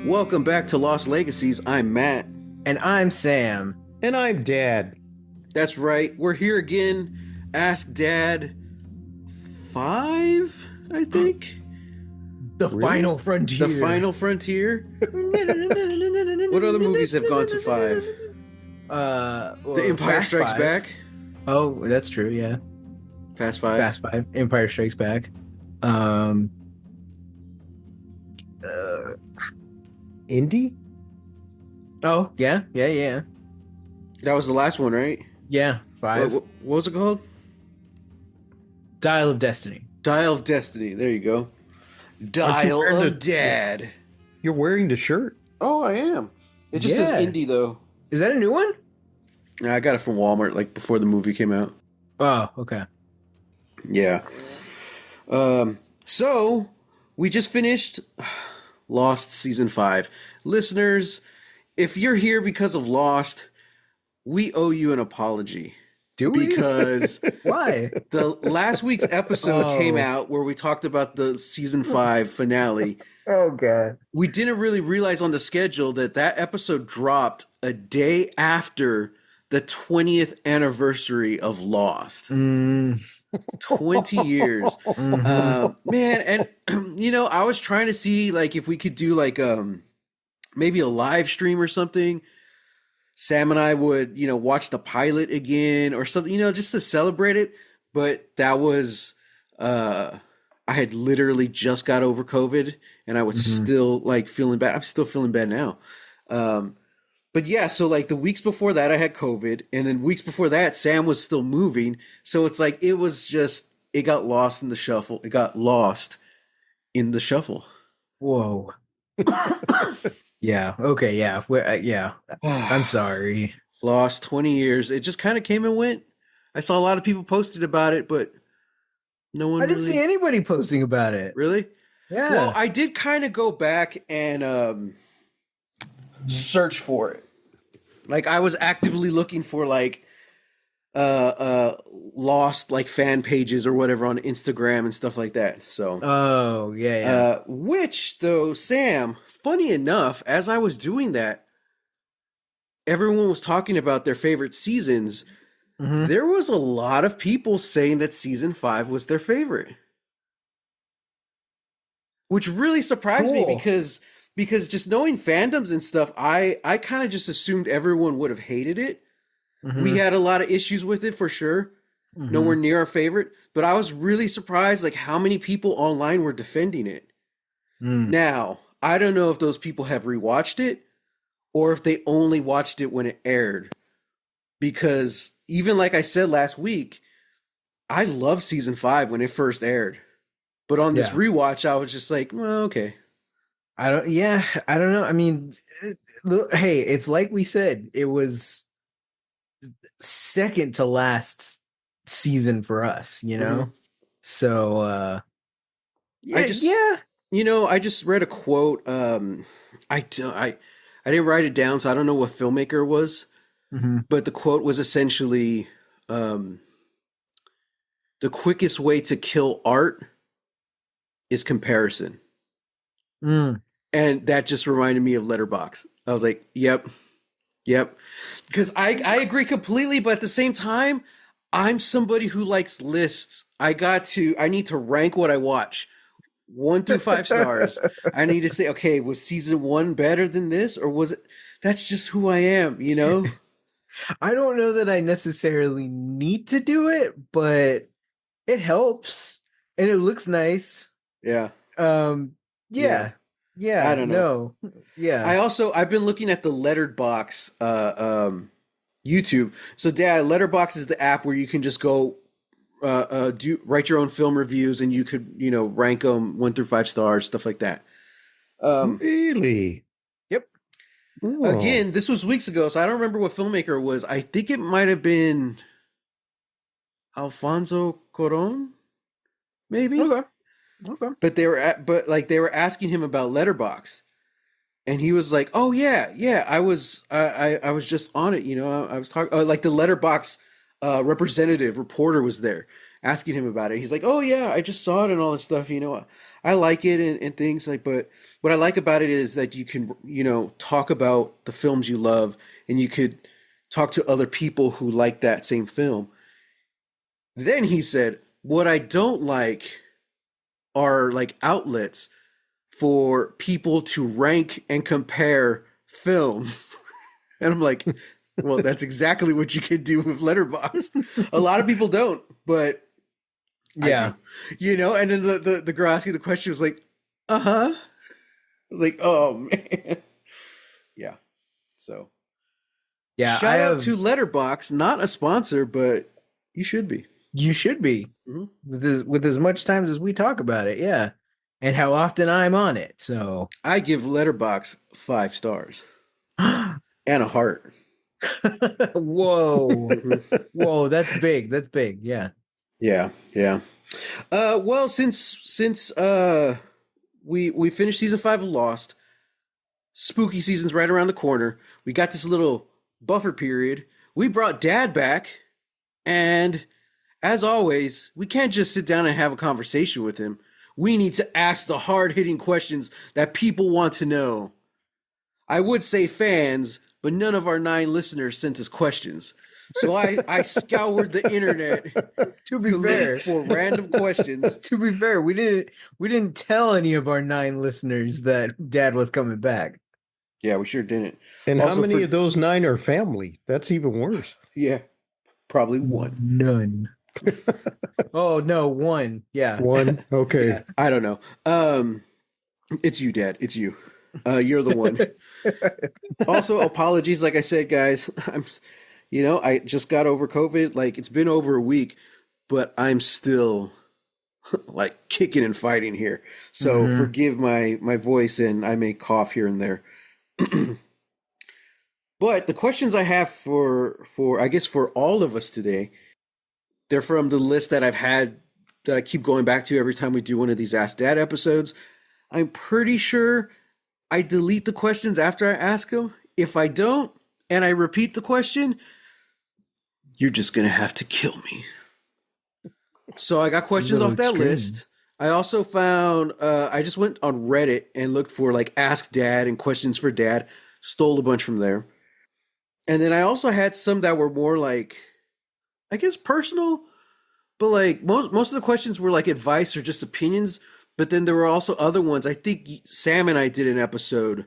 Welcome back to Lost Legacies. I'm Matt. And I'm Sam. And I'm Dad. That's right. We're here again. Ask Dad 5, I think. The Final Frontier. The Final Frontier. What other movies have gone to 5? The Empire Fast Strikes 5. Back. Oh, that's true, yeah. Fast 5. Fast 5. Empire Strikes Back. Indy? Oh, yeah. That was the last one, right? Yeah, 5. What was it called? Dial of Destiny. Dial of Destiny. There you go. Aren't you Dial wearing of Dad. You're wearing the shirt. Oh, I am. It just says Yeah. indie, though. Is that a new one? I got it from Walmart, like, before the movie came out. Oh, okay. Yeah. So we just finished Lost season 5. Listeners, if you're here because of Lost, we owe you an apology. Do we? Because Why? the last week's episode Oh. came out where we talked about the season 5 finale. Oh, God. We didn't really realize on the schedule that episode dropped a day after the 20th anniversary of Lost. 20 years. Man, and I was trying to see like if we could do like maybe a live stream or something. Sam and I would, watch the pilot again or something, just to celebrate it. But that was I had literally just got over COVID and I was still like feeling bad. I'm still feeling bad now. But yeah, so like the weeks before that I had COVID, and then weeks before that Sam was still moving. So it's like it got lost in the shuffle. It got lost in the shuffle. Whoa. Yeah. Okay. Yeah. Yeah. I'm sorry. Lost 20 years. It just kind of came and went. I saw a lot of people posted about it, but no one I didn't really... see anybody posting about it. Really? Yeah. Well, I did kind of go back and search for it. Like I was actively looking for like lost like fan pages or whatever on Instagram and stuff like that. So Oh, yeah. which though, Sam, funny enough, as I was doing that, everyone was talking about their favorite seasons. There was a lot of people saying that season 5 was their favorite. Which really surprised me Cool. because just knowing fandoms and stuff, I kind of just assumed everyone would have hated it. We had a lot of issues with it for sure. Nowhere near our favorite, but I was really surprised like how many people online were defending it. Now, I don't know if those people have rewatched it or if they only watched it when it aired. Because even like I said last week, I loved season 5 when it first aired. But on this rewatch, I was just like, well, okay. I don't know. I mean, hey, it's like we said, it was second to last season for us, So, I just read a quote. I didn't write it down, so I don't know what filmmaker it was. But the quote was essentially, the quickest way to kill art is comparison. And that just reminded me of Letterboxd. I was like, yep. Because I agree completely, but at the same time, I'm somebody who likes lists. I need to rank what I watch. 1 through 5 stars. I need to say, okay, was season 1 better than this? Or was it? That's just who I am, I don't know that I necessarily need to do it, but it helps and it looks nice. Yeah. Yeah. I don't know. No. Yeah. I've been looking at the Letterboxd YouTube. So Dad, Letterboxd is the app where you can just go write your own film reviews and you could, rank them 1 through 5 stars, stuff like that. Really? Yep. Oh. Again, this was weeks ago, so I don't remember what filmmaker it was. I think it might have been Alfonso Cuarón, maybe. Okay. But they were asking him about Letterboxd, and he was like, "Oh yeah, I was just on it. I was talking like the Letterboxd representative reporter was there, asking him about it. He's like, "Oh yeah, I just saw it and all this stuff. I like it and things like. But what I like about it is that you can, talk about the films you love, and you could talk to other people who like that same film." Then he said, "What I don't like are like outlets for people to rank and compare films." And I'm like, well, that's exactly what you can do with Letterboxd. A lot of people don't, but Yeah. I do. And then the girl asking the question was like, uh-huh. I was like, oh man. Yeah. So Yeah, shout out to Letterboxd, not a sponsor, but you should be. You should be. Mm-hmm. With as much times as we talk about it, yeah. And how often I'm on it. So I give Letterboxd 5 stars and a heart. Whoa. Whoa, that's big. That's big. Yeah. Yeah. Well, since we finished season 5 of Lost, spooky season's right around the corner. We got this little buffer period. We brought Dad back, and as always, we can't just sit down and have a conversation with him. We need to ask the hard-hitting questions that people want to know. I would say fans, but none of our 9 listeners sent us questions. So I scoured the internet to be fair for random questions. To be fair, we didn't tell any of our 9 listeners that Dad was coming back. Yeah, we sure didn't. And also, how many of those 9 are family? That's even worse. Yeah, probably 1. None. Oh no, 1. Yeah, 1. Okay. Yeah. I don't know. It's you, Dad. It's you. You're the one. Also, apologies. Like I said, guys, I just got over COVID. Like, it's been over a week, but I'm still like kicking and fighting here. So forgive my voice, and I may cough here and there. But the questions I have for I guess for all of us today, they're from the list that I've had that I keep going back to every time we do one of these Ask Dad episodes. I'm pretty sure I delete the questions after I ask them. If I don't, and I repeat the question, you're just going to have to kill me. So I got questions off that list. I also found, I just went on Reddit and looked for like Ask Dad and questions for Dad. Stole a bunch from there. And then I also had some that were more like, I guess personal, but like most of the questions were like advice or just opinions. But then there were also other ones. I think Sam and I did an episode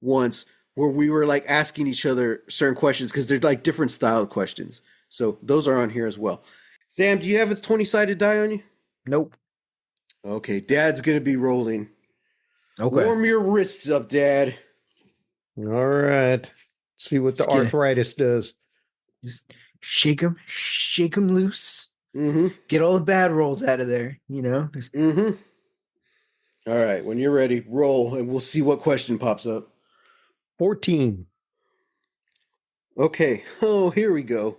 once where we were like asking each other certain questions because they're like different style of questions. So those are on here as well. Sam, do you have a 20-sided die on you? Nope. Okay, Dad's going to be rolling. Okay. Warm your wrists up, Dad. All right. See what the arthritis does. Just shake them loose. Mm-hmm. Get all the bad rolls out of there, Mm-hmm. All right, when you're ready, roll, and we'll see what question pops up. 14. Okay. Oh, here we go.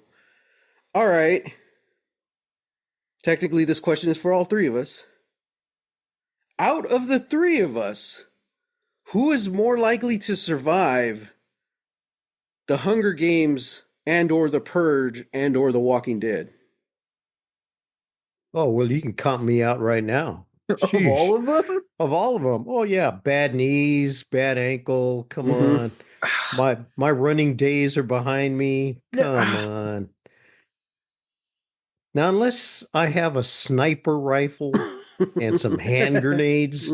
All right. Technically, this question is for all 3 of us. Out of the 3 of us, who is more likely to survive the Hunger Games and or the Purge and or the Walking Dead? Oh, well, you can count me out right now. Of all of them? Of all of them. Oh, yeah. Bad knees, bad ankle. Come on. My running days are behind me. Come on. Now, unless I have a sniper rifle and some hand grenades,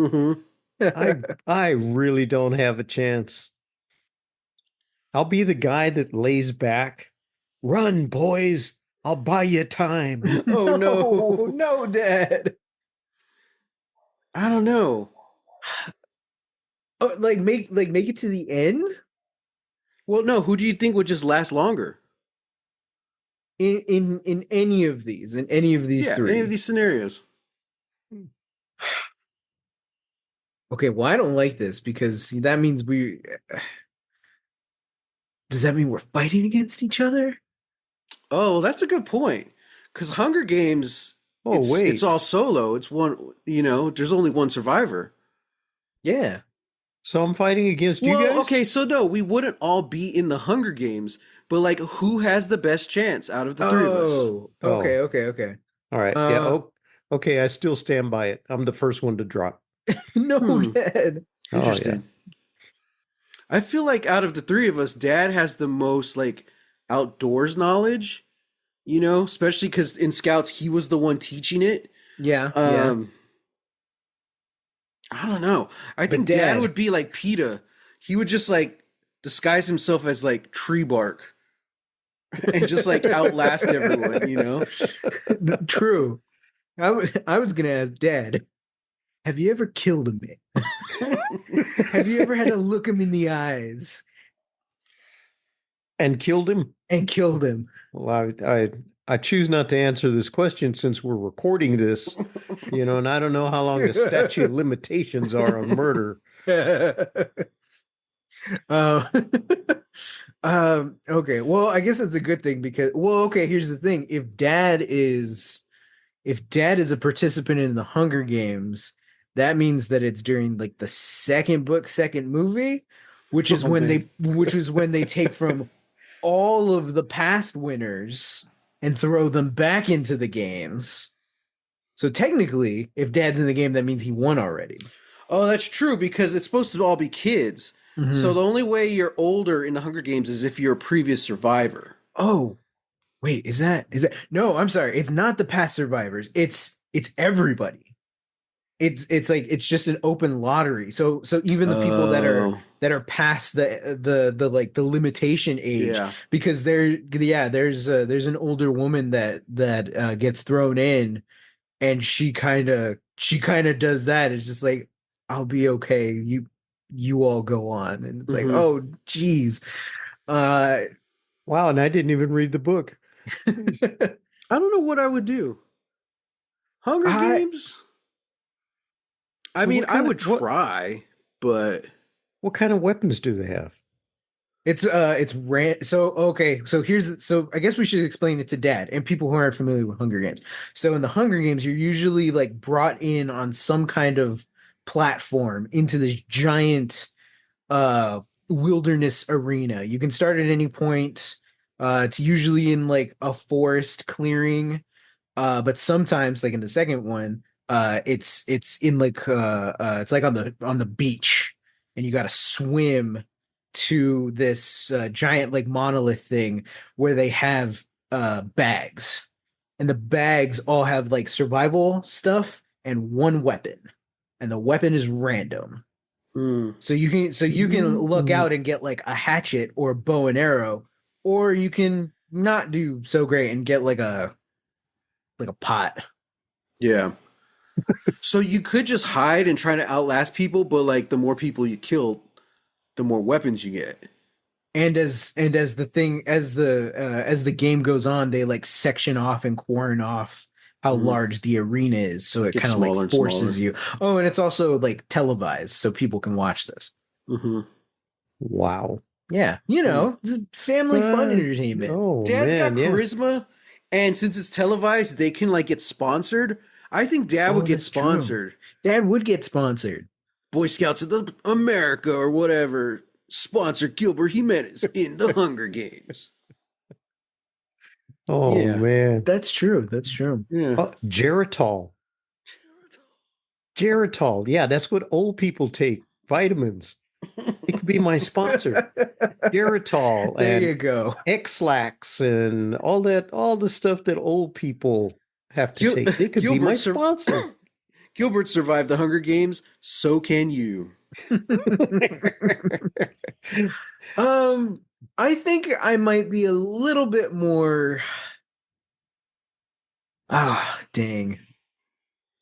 I really don't have a chance. I'll be the guy that lays back. Run, boys. I'll buy you time. Oh, no. No, Dad. I don't know. Oh, make it to the end? Well, no. Who do you think would just last longer? In any of these, 3. Any of these scenarios. Okay, well, I don't like this because that means does that mean we're fighting against each other? Oh, that's a good point. Because Hunger Games, it's all solo. It's one, there's only one survivor. Yeah. So I'm fighting against you guys? Okay, so no, we wouldn't all be in the Hunger Games, but like, who has the best chance out of the 3 of us? Okay. All right. Yeah. Oh, okay. I still stand by it. I'm the first one to drop. No, Dad. Oh, yeah. Interesting. I feel like out of the three of us, Dad has the most like outdoors knowledge, especially because in Scouts he was the one teaching it. Yeah, yeah. I don't know. I But think Dad Dad, would be like PETA. He would just like disguise himself as like tree bark and just like outlast everyone. true. I was gonna ask Dad, have you ever killed a man? Have you ever had to look him in the eyes And killed him? and killed him? Well, I choose not to answer this question since we're recording this, and I don't know how long the statute of limitations are on murder. Uh, okay. Well, I guess that's a good thing because, okay, here's the thing. If Dad is a participant in the Hunger Games, that means that it's during like the second book, second movie, which is when they take from all of the past winners and throw them back into the games. So technically, if Dad's in the game, that means he won already. Oh, that's true because it's supposed to all be kids. Mm-hmm. So the only way you're older in the Hunger Games is if you're a previous survivor. Oh, wait, is that no, I'm sorry. It's not the past survivors. It's everybody. It's like it's just an open lottery. So even the people that are past the like the limitation age, Yeah. because there's an older woman that gets thrown in, and she kind of does that. It's just like, I'll be okay. You all go on, and it's like, Mhm. oh geez. Wow, and I didn't even read the book. I don't know what I would do. Hunger Games? I mean, I would try, but what kind of weapons do they have? it's so I guess we should explain it to Dad and people who aren't familiar with Hunger Games. So in the Hunger Games, you're usually like brought in on some kind of platform into this giant wilderness arena. You can start at any point. It's usually in like a forest clearing. But sometimes, like in the second one, it's in like it's like on the beach, and you got to swim to this giant like monolith thing where they have bags, and the bags all have like survival stuff and one weapon, and the weapon is random. So you can look out and get like a hatchet or a bow and arrow, or you can not do so great and get like a pot. yeah. So you could just hide and try to outlast people, but like the more people you kill, the more weapons you get. And as the game goes on, they like section off and quarter off how large the arena is, so it Gets kind of smaller like and forces smaller. you. Oh, and it's also like televised, so people can watch this. Mm-hmm. Wow. Yeah, it's family fun entertainment. Oh, Dad's man, got yeah. charisma, and since it's televised, they can like get sponsored. I think Dad would get That's true. sponsored. Dad would get sponsored. Boy Scouts of America or whatever sponsor Gilbert Jimenez in the Hunger Games. Oh, Yeah. man. That's true. That's true. Yeah. Oh, Geritol. Geritol. Yeah, that's what old people take. Vitamins. It could be my sponsor. Geritol There and you go. X-Lax and all the stuff that old people have to take. They could be my sponsor. Gilbert survived the Hunger Games, so can you. I think I might be a little bit more. Dang.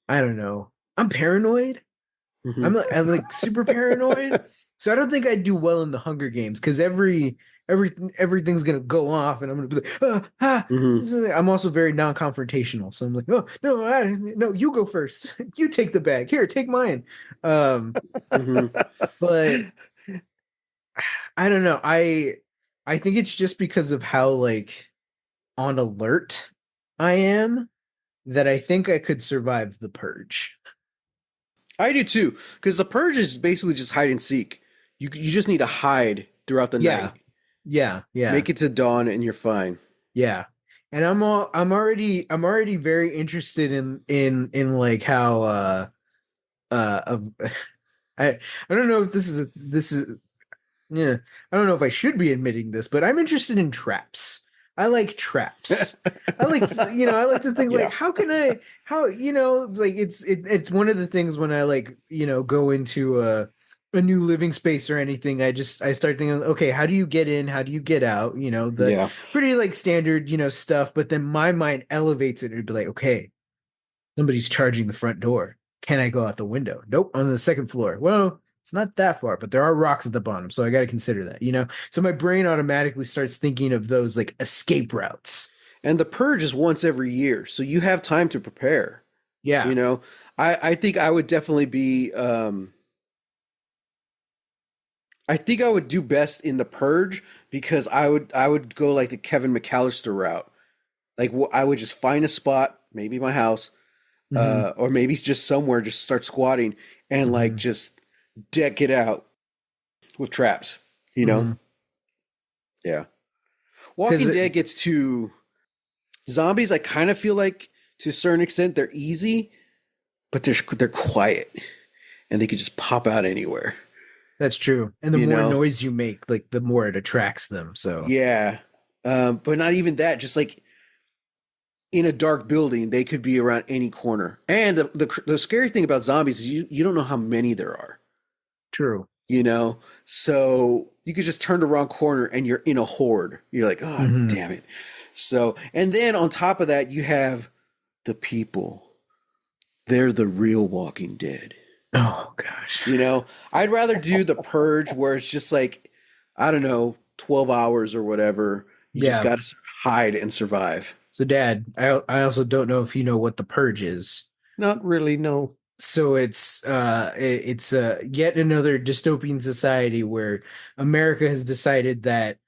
I don't know. I'm paranoid. Mhm. I'm like super paranoid. So I don't think I'd do well in the Hunger Games because everything's gonna go off, and I'm gonna be like, Mhm. I'm also very non-confrontational, so I'm like, oh no, no, you go first. You take the bag. Here, take mine. Mhm. But I don't know. I think it's just because of how like on alert I am that I think I could survive the purge. I do too, because the purge is basically just hide and seek. You just need to hide throughout the night. Yeah. Make it to dawn, and you're fine. Yeah. And I'm already very interested in like how of I don't know if this is yeah, I don't know if I should be admitting this, but I'm interested in traps. I like traps. I like to think like Yeah. how can how it's like it's one of the things when I like, go into a new living space or anything, I start thinking, okay, how do you get in? How do you get out? The Yeah. pretty like standard, stuff, but then my mind elevates it and it'd be like, okay, somebody's charging the front door. Can I go out the window? Nope, on the second floor. Well, it's not that far, but there are rocks at the bottom, so I got to consider that. So my brain automatically starts thinking of those like escape routes. And the purge is once every year, so you have time to prepare. Yeah. You know, I think I would definitely be. I think I would do best in the purge because I would go like the Kevin McAllister route. Like I would just find a spot, maybe my house, Hmm. or maybe just somewhere, just start squatting and like Hmm. just deck it out with traps. You know, Hmm. yeah. Because Walking Dead gets to zombies. I kind of feel like to a certain extent they're easy, but they're quiet and they could just pop out anywhere. that's true. And the You more know, noise you make, like the more it attracts them. So yeah. But not even that. Just like in a dark building, they could be around any corner. And the scary thing about zombies is you don't know how many there are. true. You know, so you could just turn the wrong corner and you're in a horde. You're like, oh Hmm. damn it. So, and then on top of that, you have the people. They're the real Walking Dead. Oh gosh. You know, I'd rather do the purge where it's just like, I don't know, 12 hours or whatever. You just Yeah. got to hide and survive. So Dad, I also don't know if you know what the purge is. Not really, no. So it's yet another dystopian society where America has decided that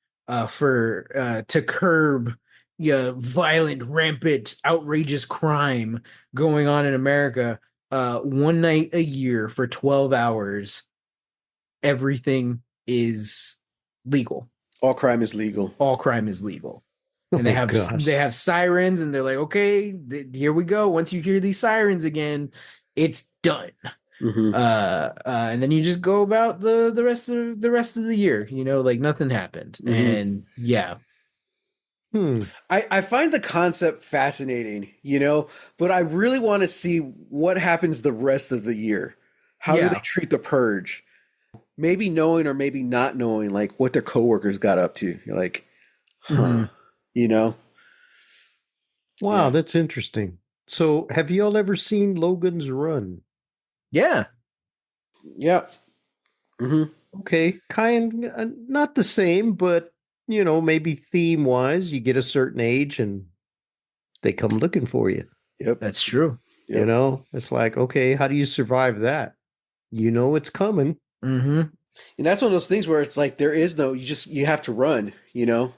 for to curb violent, rampant, outrageous crime going on in America, one night a year for 12 hours, everything is legal. All crime is legal. All crime is legal. And they Oh have they gosh. have sirens and they're like, okay, here we go. Once you hear these sirens again, it's done. Hmm. And then you just go about the rest of the year, like nothing happened. Hmm. And yeah. Hmm. I find the concept fascinating, you know, but I really want to see what happens the rest of the year. How do they Yeah. treat the purge? Maybe knowing or maybe not knowing, like what their coworkers got up to. You're like, huh, Hmm. you know? Wow, Yeah. that's interesting. So, have you all ever seen Logan's Run? Yeah. Yeah. Hmm. Okay, kind not the same, but maybe theme wise, you get a certain age and they come looking for you. Yep. That's true. Yep. It's like, okay, how do you survive that? You know it's coming. Hmm. And that's one of those things where it's like there is no, you have to run, you know?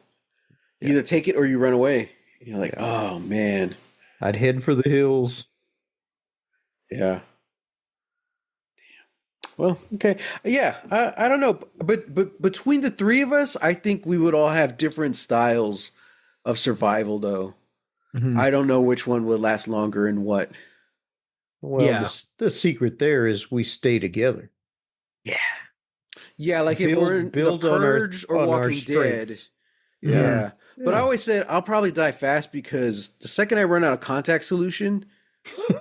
You Yeah. either take it or you run away. And you're like, Yeah. oh man. I'd head for the hills. Yeah. Well, okay. Yeah, I don't know, but between the three of us, I think we would all have different styles of survival though. Hmm. I don't know which one would last longer and what. Well, Yeah. the secret there is we stay together. Yeah. Yeah, like if we're in The Build on our Purge or Walking Dead. strengths. Yeah. Hmm. Yeah. But I Yeah. always said I'll probably die fast because the second I run out of contact solution,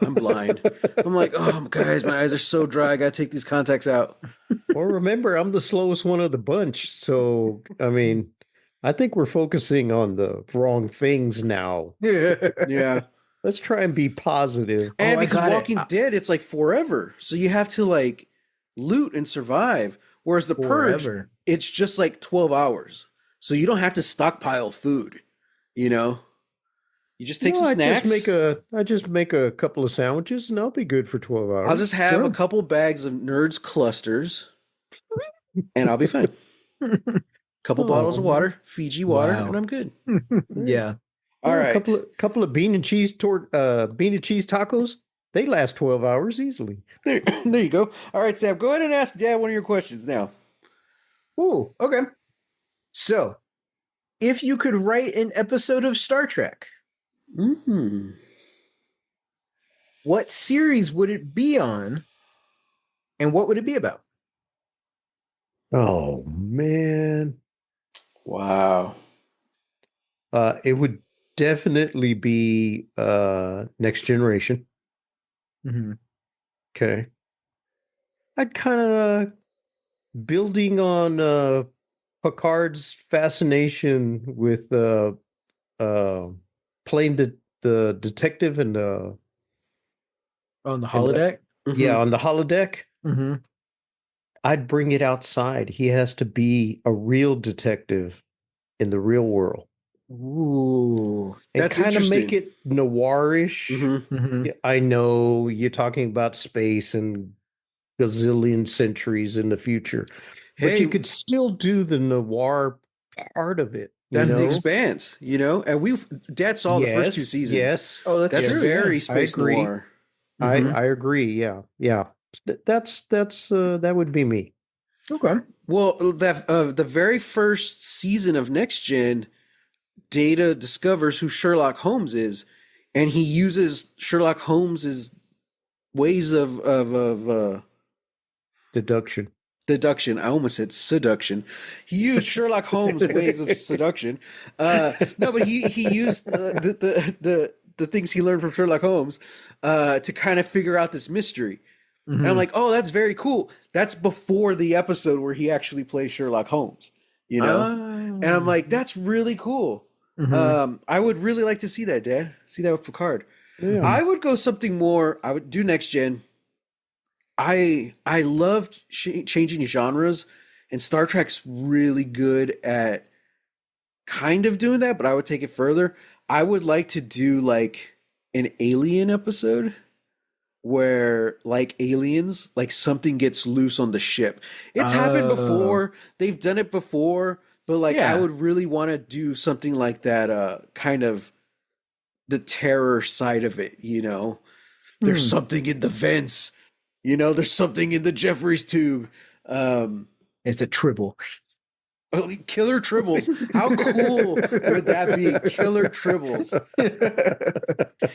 I'm blind. I'm like, oh guys, my eyes are so dry. I gotta take these contacts out. Well, remember, I'm the slowest one of the bunch. So, I mean, I think we're focusing on the wrong things now. Yeah. Let's try and be positive. And I because got it. Walking Dead, it's like forever. So you have to like loot and survive. Whereas the Purge, Forever. it's just like 12 hours. So you don't have to stockpile food, you know? You just take some snacks. I just make a couple of sandwiches and I'll be good for 12 hours. I'll just have a Sure. couple bags of Nerds clusters and I'll be fine. Couple bottles of Oh, water, Fiji water, Wow. and I'm good. Yeah. All a right. couple of bean and cheese tacos. They last 12 hours easily. There you go. All right, Sam, go ahead and ask Dad one of your questions now. Oh, okay. So, if you could write an episode of Star Trek, Mm. What series would it be on, and what would it be about? Oh man. Wow. It would definitely be Next Generation. Mm-hmm. Okay. I'd kind of building on Picard's fascination with uh playing the detective On the and holodeck. yeah, Hmm. on the holodeck. Mm-hmm. I'd bring it outside. He has to be a real detective in the real world Ooh. and That's kind of make interesting. it noirish. Hmm. Mm-hmm. Yeah, I know you're talking about space and gazillion centuries in the future, but Hey, you could still do the noir part of it, you that's The know? Expanse, you know? And Dad saw the first two Yes, seasons. yes, Oh, that's That's true. yes. Yeah. very I space agree. noir. I Mm-hmm. I agree. Yeah, yeah. That's that would be me. Okay. Well, the very first season of Next Gen, Data discovers who Sherlock Holmes is, and he uses Sherlock Holmes's ways of Deduction. deduction. I almost said seduction. He used Sherlock Holmes' ways of seduction. No, but he used the things he learned from Sherlock Holmes to kind of figure out this mystery. And I'm Mm-hmm. like, oh, that's very cool. That's before the episode where he actually plays Sherlock Holmes, you know? And I'm Oh. like, that's really cool. Mm-hmm. I would really like to see that, Dad. See that with Picard. Yeah. Mm-hmm. I would go something more. I would do Next Gen. I love changing genres, and Star Trek's really good at kind of doing that. But I would take it further. I would like to do like an Alien episode where like aliens, like something gets loose on the ship. It's happened Oh. before. They've done it before, but like I Yeah. would really want to do something like that kind of the terror side of it, you know. There's Hmm. something in the vents. You know, there's something in the Jeffries tube. Um It's a tribble. Killer tribbles. How cool would that be? Killer tribbles.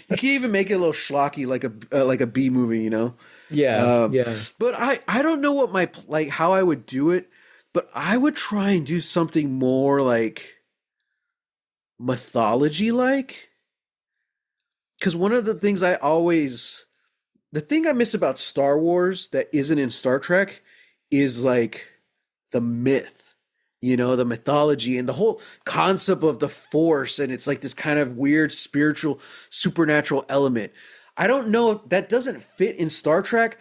You can even make it a little schlocky, like a B movie, you know. Yeah. Um, Yeah. but I don't know what my like how I would do it, but I would try and do something more like mythology like. Because one of the things the thing I miss about Star Wars that isn't in Star Trek is like the myth, you know, the mythology and the whole concept of the Force, and it's like this kind of weird spiritual, supernatural element. I don't know if that doesn't fit in Star Trek,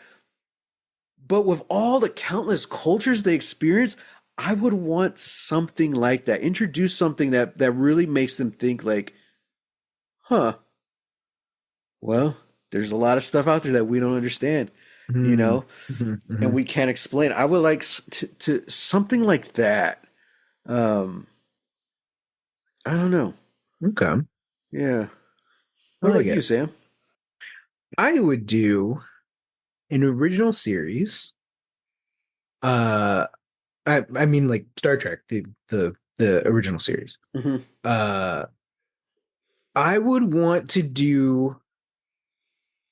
but with all the countless cultures they experience, I would want something like that. Introduce something that really makes them think like, huh, well, there's a lot of stuff out there that we don't understand, you Hmm. know, Hmm. and Hmm. we can't explain. I would like to something like that. Um, I don't know. Okay. Yeah. I What like about you, it. Sam? I would do an original series. Uh, I mean like Star Trek, the original series. Hmm. Uh, I would want to do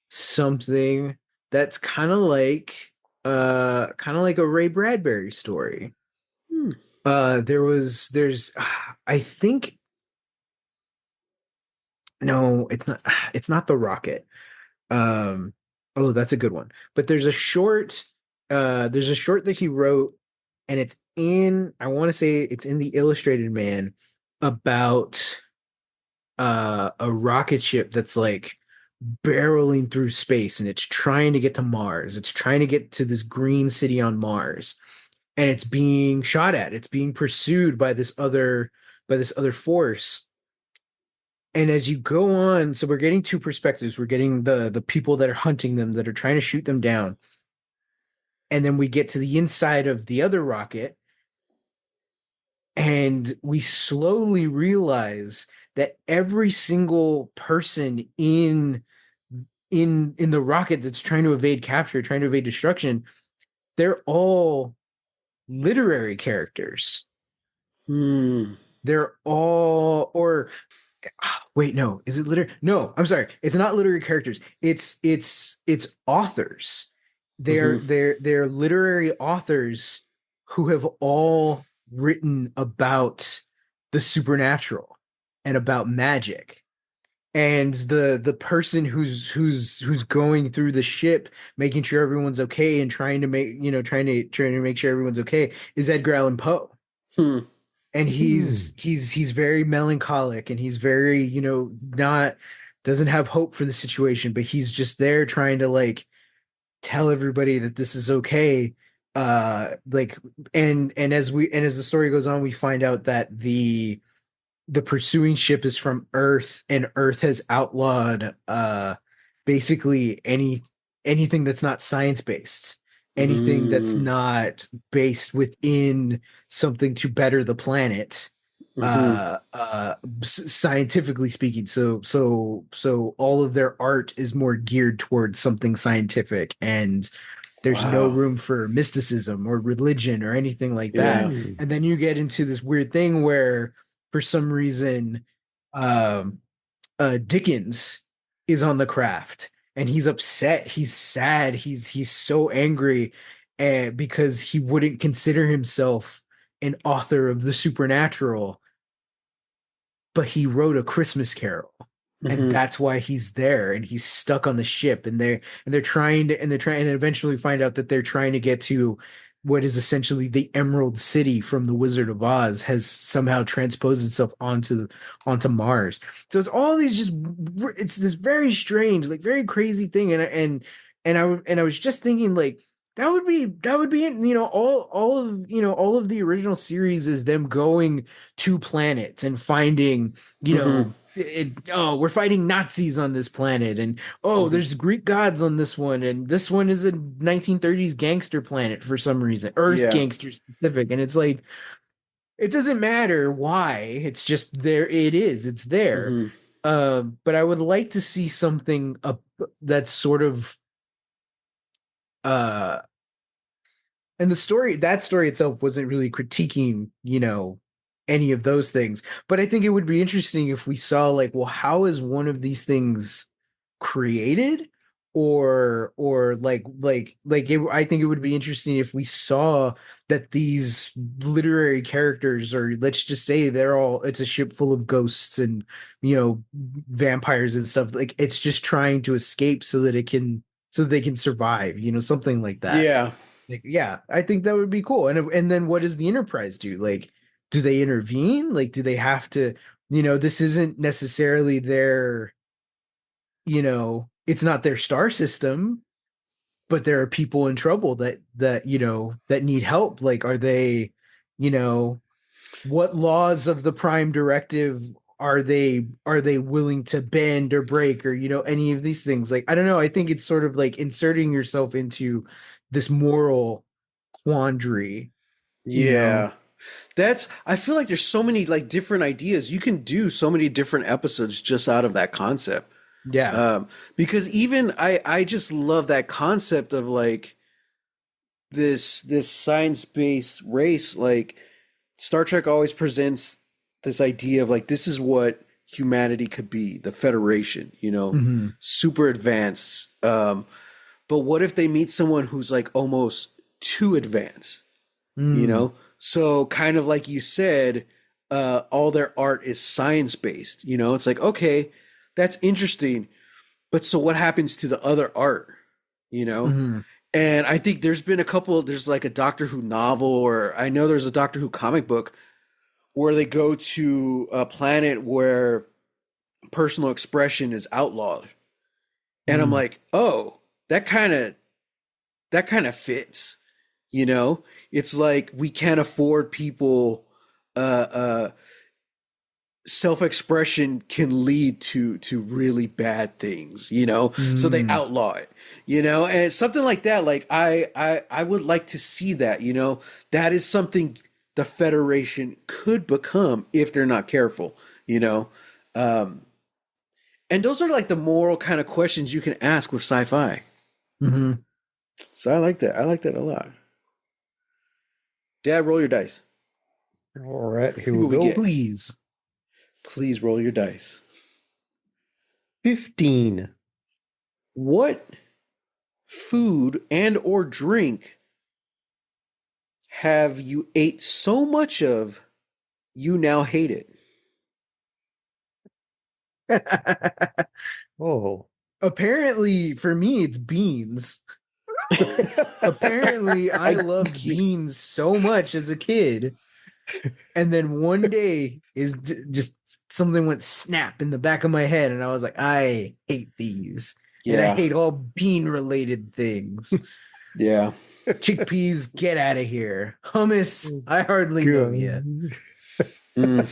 something that's kind of like a Ray Bradbury story. Hmm. There's I think no, it's not the Rocket. Oh, that's a good one. But there's a short that he wrote, and it's in I want to say it's in the Illustrated Man about a rocket ship that's like barreling through space, and it's trying to get to Mars. It's trying to get to this green city on Mars, and it's being shot at. It's being pursued by this other force. And as you go on, so we're getting two perspectives. We're getting the people that are hunting them, that are trying to shoot them down. And then we get to the inside of the other rocket, and we slowly realize that every single person in the rocket that's trying to evade capture, trying to evade destruction, they're all literary characters. Hmm. They're all or Wait, no, is it literary? No, I'm sorry. It's not literary characters. It's authors. Hmm. They're literary authors who have all written about the supernatural and about magic. And the person who's going through the ship, making sure everyone's okay and trying to make, trying to make sure everyone's okay is Edgar Allan Poe. Hmm. And Hmm. he's very melancholic, and he's very, not doesn't have hope for the situation, but he's just there trying to like tell everybody that this is okay. Like, and as the story goes on, we find out that the pursuing ship is from Earth, and Earth has outlawed basically anything that's not science based, anything that's Hmm. not based within something to better the planet, Hmm. scientifically speaking. So all of their art is more geared towards something scientific, and there's no Wow. room for mysticism or religion or anything like that. Yeah. Hmm. And then you get into this weird thing where, for some reason, um, Dickens is on the craft, and he's upset, he's sad, he's so angry, because he wouldn't consider himself an author of the supernatural, but he wrote A Christmas Carol. And Hmm. that's why he's there, and he's stuck on the ship, and they're trying to, and they're trying, and eventually find out that they're trying to get to what is essentially the Emerald City from the Wizard of Oz has somehow transposed itself onto Mars. So it's all these just, it's this very strange, like very crazy thing. And I was just thinking, like, that would be all of the original series is them going to planets and finding, Hmm. oh, we're fighting Nazis on this planet, and oh, Hmm. there's Greek gods on this one, and this one is a 1930s gangster planet for some reason, Earth Yeah. gangster specific. And it's like, it doesn't matter why, it's just there, it's there. Hmm. But I would like to see something that's sort of uh and that story itself wasn't really critiquing, any of those things. But I think it would be interesting if we saw, like, well, how is one of these things created? Or I think it would be interesting if we saw that these literary characters, or let's just say it's a ship full of ghosts and, vampires and stuff, like it's just trying to escape so they can survive, something like that. Yeah. Like, yeah, I think that would be cool. And then what does the Enterprise do? Like, do they intervene? Like, do they have to, this isn't necessarily their, it's not their star system, but there are people in trouble that need help. Like, are they, you know, what laws of the Prime Directive are they willing to bend or break, or, any of these things? Like, I don't know. I think it's sort of like inserting yourself into this moral quandary, you know? Yeah. I feel like there's so many like different ideas. You can do so many different episodes just out of that concept. Yeah. Because even I just love that concept of like this science-based race. Like Star Trek always presents this idea of like this is what humanity could be, the Federation, Hmm. super advanced. But what if they meet someone who's like almost too advanced? Mm. So kind of like you said, all their art is science based. It's like, okay, that's interesting, but so what happens to the other art? you know Hmm. and I think there's like a Doctor Who novel, or I know there's a Doctor Who comic book where they go to a planet where personal expression is outlawed, and I'm Mm. like, oh, that kind of fits. It's like we can't afford people. Uh, Self-expression can lead to really bad things. So they Mm. outlaw it. And it's something like that. Like I would like to see that. That is something the Federation could become if they're not careful. You know, um, and those are like the moral kind of questions you can ask with sci-fi. Hmm. So I like that. I like that a lot. Dad, roll your dice. All right, here See we what we go. get. Please. Please roll your dice. 15. What food and or drink have you ate so much of you now hate it? Oh. Apparently, for me, it's beans. Apparently, I loved beans so much as a kid. And then one day just something went snap in the back of my head, and I was like, I hate these. And I hate all bean related things. Yeah. Chickpeas, get out of here. Hummus, I hardly know yet. Mm.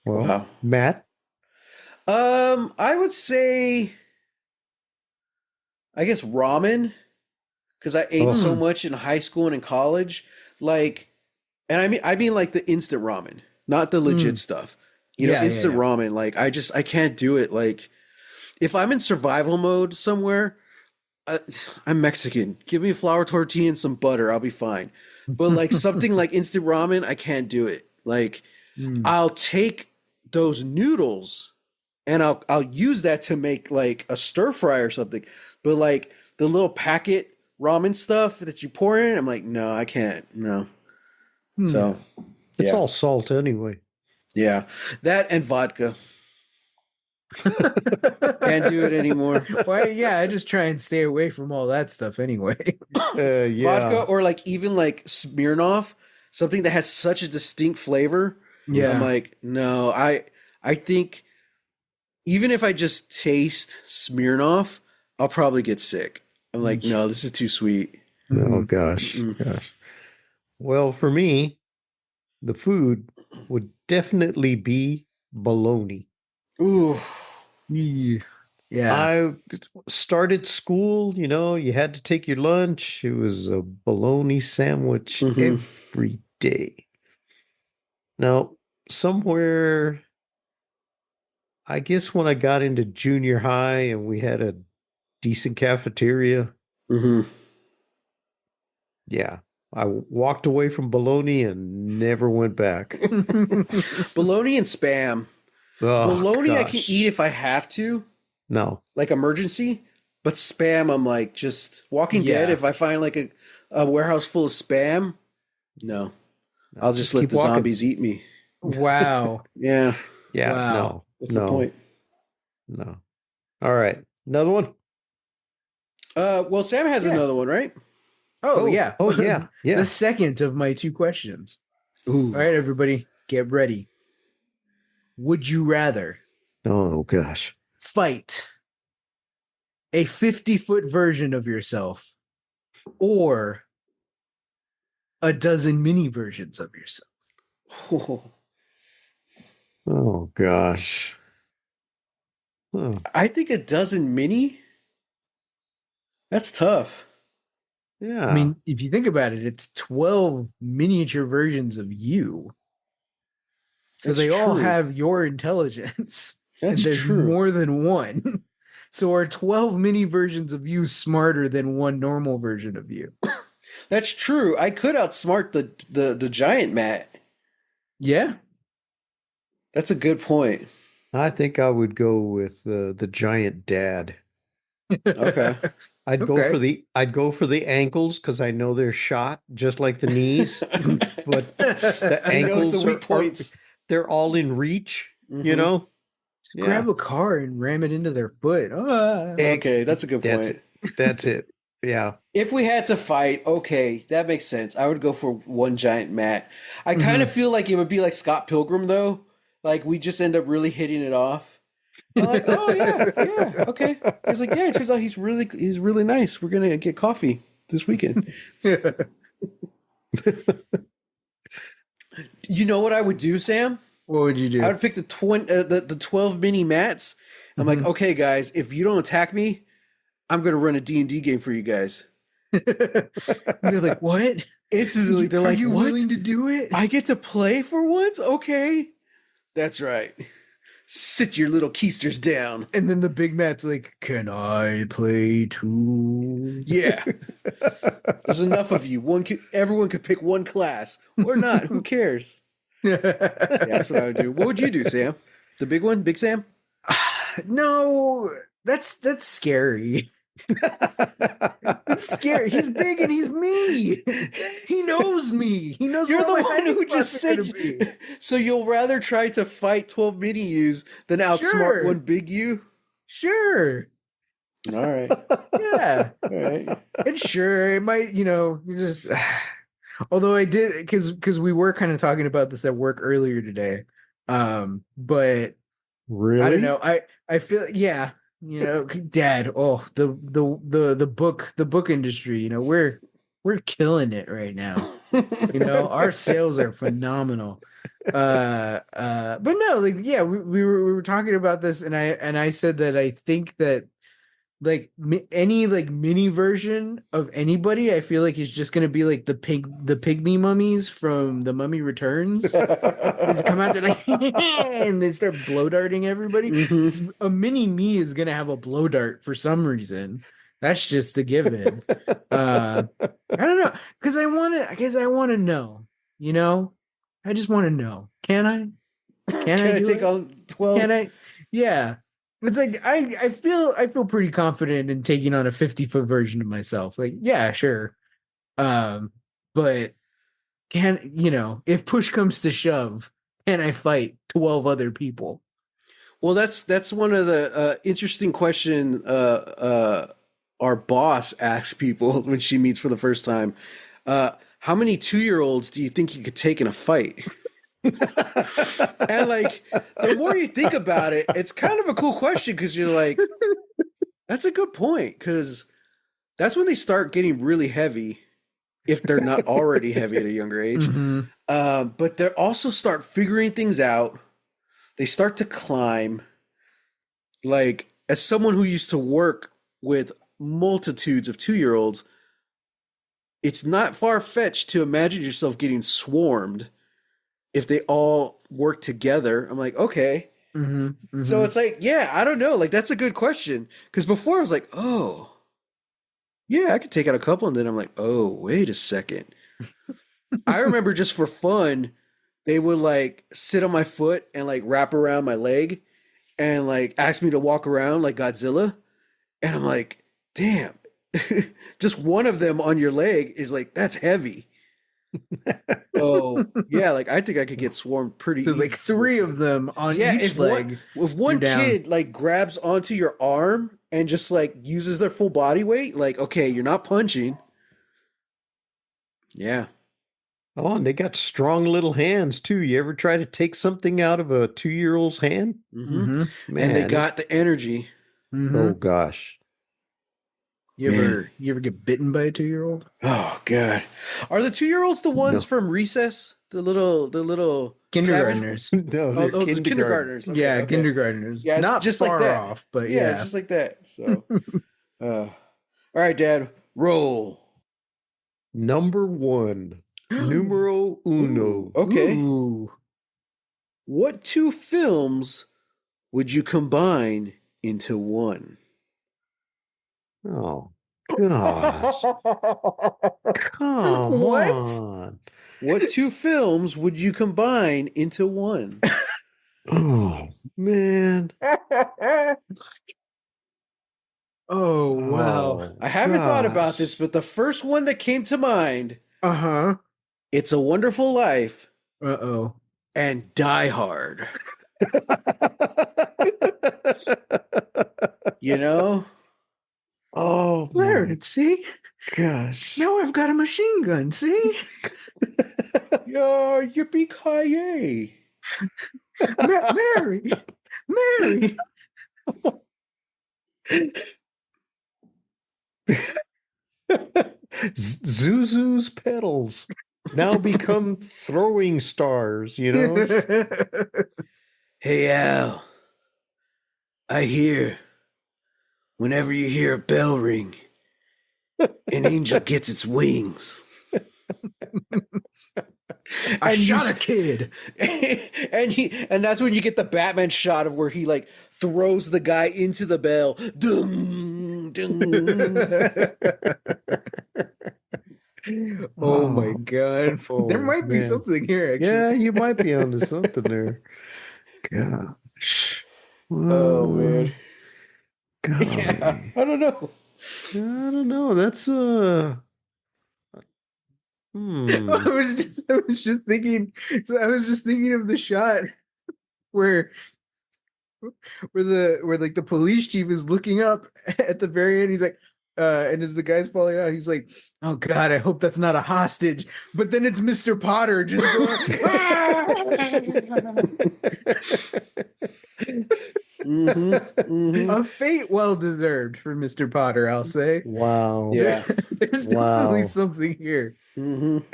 Well, Wow. Matt? I would say, I guess ramen, because I ate so much in high school and in college. Like, and I mean like the instant ramen, not the legit stuff. You know, instant ramen. Like, I can't do it. Like, if I'm in survival mode somewhere, I'm Mexican. Give me a flour tortilla and some butter. I'll be fine. But like something like instant ramen, I can't do it. Like, I'll take those noodles and I'll use that to make like a stir fry or something. But like the little packet ramen stuff that you pour in, I'm like, no, I can't. No. So it's all salt anyway. Yeah. That and vodka. Can't do it anymore. Why? Yeah, I just try and stay away from all that stuff anyway. Vodka or like even like Smirnoff, something that has such a distinct flavor. Yeah. I'm like, no, I think even if I just taste Smirnoff, I'll probably get sick. I'm like, no, this is too sweet. Oh gosh. Well, for me, the food would definitely be bologna. Ooh. Yeah. I started school, you know, you had to take your lunch. It was a bologna sandwich every day. Now, somewhere, I guess when I got into junior high and we had a decent cafeteria, yeah, I walked away from bologna and never went back. Bologna and Spam. Oh, bologna gosh. I can eat if I have to. No. Like emergency. But Spam, I'm like, just Walking Dead, if I find like a warehouse full of Spam, no. I'll just let the zombies eat me. Wow. Yeah. Yeah. Wow. No. What's the point? No. All right. Another one? Well, Sam has another one, right? Oh, yeah. Oh, yeah. Yeah. The second of my two questions. Ooh. All right, everybody, get ready. Would you rather Oh, gosh. fight a 50-foot version of yourself or a dozen mini versions of yourself? Oh, gosh. Huh. I think a dozen mini? That's tough. Yeah. I mean, if you think about it, it's 12 miniature versions of you. So they all have your intelligence. That's and there's true. more than one. So are 12 mini versions of you smarter than one normal version of you? That's true. I could outsmart the giant Matt. Yeah. That's a good point. I think I would go with the giant dad. Okay. I'd go for the ankles because I know they're shot just like the knees, but the ankles the weak points. They're all in reach, you know. Grab a car and ram it into their foot. Okay, that's a good point. That's it. Yeah. If we had to fight, okay, that makes sense. I would go for one giant Matt. I kind of feel like it would be like Scott Pilgrim though. Like we just end up really hitting it off. I'm like, oh yeah, okay. He's like, yeah. It turns out he's really nice. We're gonna get coffee this weekend. You know what I would do, Sam? What would you do? I would pick the 12 mini mats. I'm like, okay, guys, if you don't attack me, I'm gonna run a D&D game for you guys. They're like, what? Instantly, they're like, are you what? willing to do it? I get to play for once? Okay. That's right. Sit your little keisters down. And then the big Matt's like, can I play too? Yeah. There's enough of you. Everyone could pick one class or not. Who cares? Yeah, that's what I would do. What would you do, Sam? The big one, Big Sam? No, that's scary. It's scary. He's big and he's me. He knows me. He knows You're where the my one hiding who just spots are gonna said. be. So you'll rather try to fight 12 mini yous than outsmart Sure. one big you? Sure. All right. Yeah. All right. And sure, it might, just although I did because we were kind of talking about this at work earlier today. But Really? I don't know. I feel Dad, oh, the book industry, we're killing it right now. Our sales are phenomenal. But no, like, yeah, we were talking about this, and I said that I think that like any like mini version of anybody, I feel like is just gonna be like the pygmy mummies from The Mummy Returns. They just come out there like and they start blow darting everybody. Mhm. A mini me is gonna have a blow dart for some reason. That's just a given. I don't know because I want to know. I just want to know. Can I? Can I Can I do take it? on 12? Can I? Yeah. It's like I feel pretty confident in taking on a 50-foot version of myself. Like, yeah, sure. But if push comes to shove, can I fight 12 other people? Well, that's one of the interesting question our boss asks people when she meets for the first time. How many 2-year-olds do you think you could take in a fight? And like, the more you think about it, it's kind of a cool question because you're like, that's a good point because that's when they start getting really heavy if they're not already heavy at a younger age. Mhm. But they also start figuring things out. They start to climb. Like, as someone who used to work with multitudes of 2-year-olds, it's not far-fetched to imagine yourself getting swarmed if they all work together. I'm like, okay. Mhm. So Mhm. it's like, yeah, I don't know. Like, that's a good question. Because before I was like, oh, yeah, I could take out a couple. And then I'm like, oh, wait a second. I remember just for fun, they would like sit on my foot and like wrap around my leg and like ask me to walk around like Godzilla. And I'm like, damn, just one of them on your leg is like, that's heavy. So yeah, like I think I could get swarmed pretty So easy. like 3 of them on Yeah, each leg. if you're one down. kid like grabs onto your arm and just like uses their full body weight, like okay, you're not punching. Yeah. Oh, and they got strong little hands too. You ever try to take something out of a 2-year-old's hand? Mm-hmm. Mhm. And they Man, got the energy. Mhm. oh gosh. You Man. ever get bitten by a 2-year-old? Oh god. Are the 2-year-olds the ones No. from Recess? The little Kindergartnners. No, they're those kindergarten. kindergartners. Okay, Yeah, okay. kindergartners. Yeah, it's Not just far like that. off, but Yeah, yeah. just like that. So all right, Dad, roll. Number 1. Numero uno. Okay. Ooh. What 2 films would you combine into one? Oh, gosh. Come What? on. What 2 films would you combine into one? Oh, man. Oh, wow. Oh, I haven't thought about gosh. this, but the first one that came to mind, Uh-huh. It's a Wonderful Life Uh-oh. and Die Hard. You know? Oh, There, my see? gosh. Now I've got a machine gun, see? Yeah, yippee-ki-yay. Mary! Mary! Zuzu's petals now become throwing stars, you know? Hey, Al. I hear whenever you hear a bell ring, an angel gets its wings. I And you shot a s- kid. and that's when you get the Batman shot of where he like throws the guy into the bell. Dun, dun. Oh my God. There Oh, might be man. something here, actually. Yeah, you might be onto something there. Gosh. Oh man. Yeah, Golly. I don't know. I don't know. That's I was just thinking, so I was just thinking of the shot where where like the police chief is looking up at the very end. He's like, and as the guy's falling out, he's like, "Oh God, I hope that's not a hostage." But then it's Mr. Potter just going, a fate well deserved for Mr. Potter, I'll say. wow. Yeah. There's Wow. definitely something here. Don't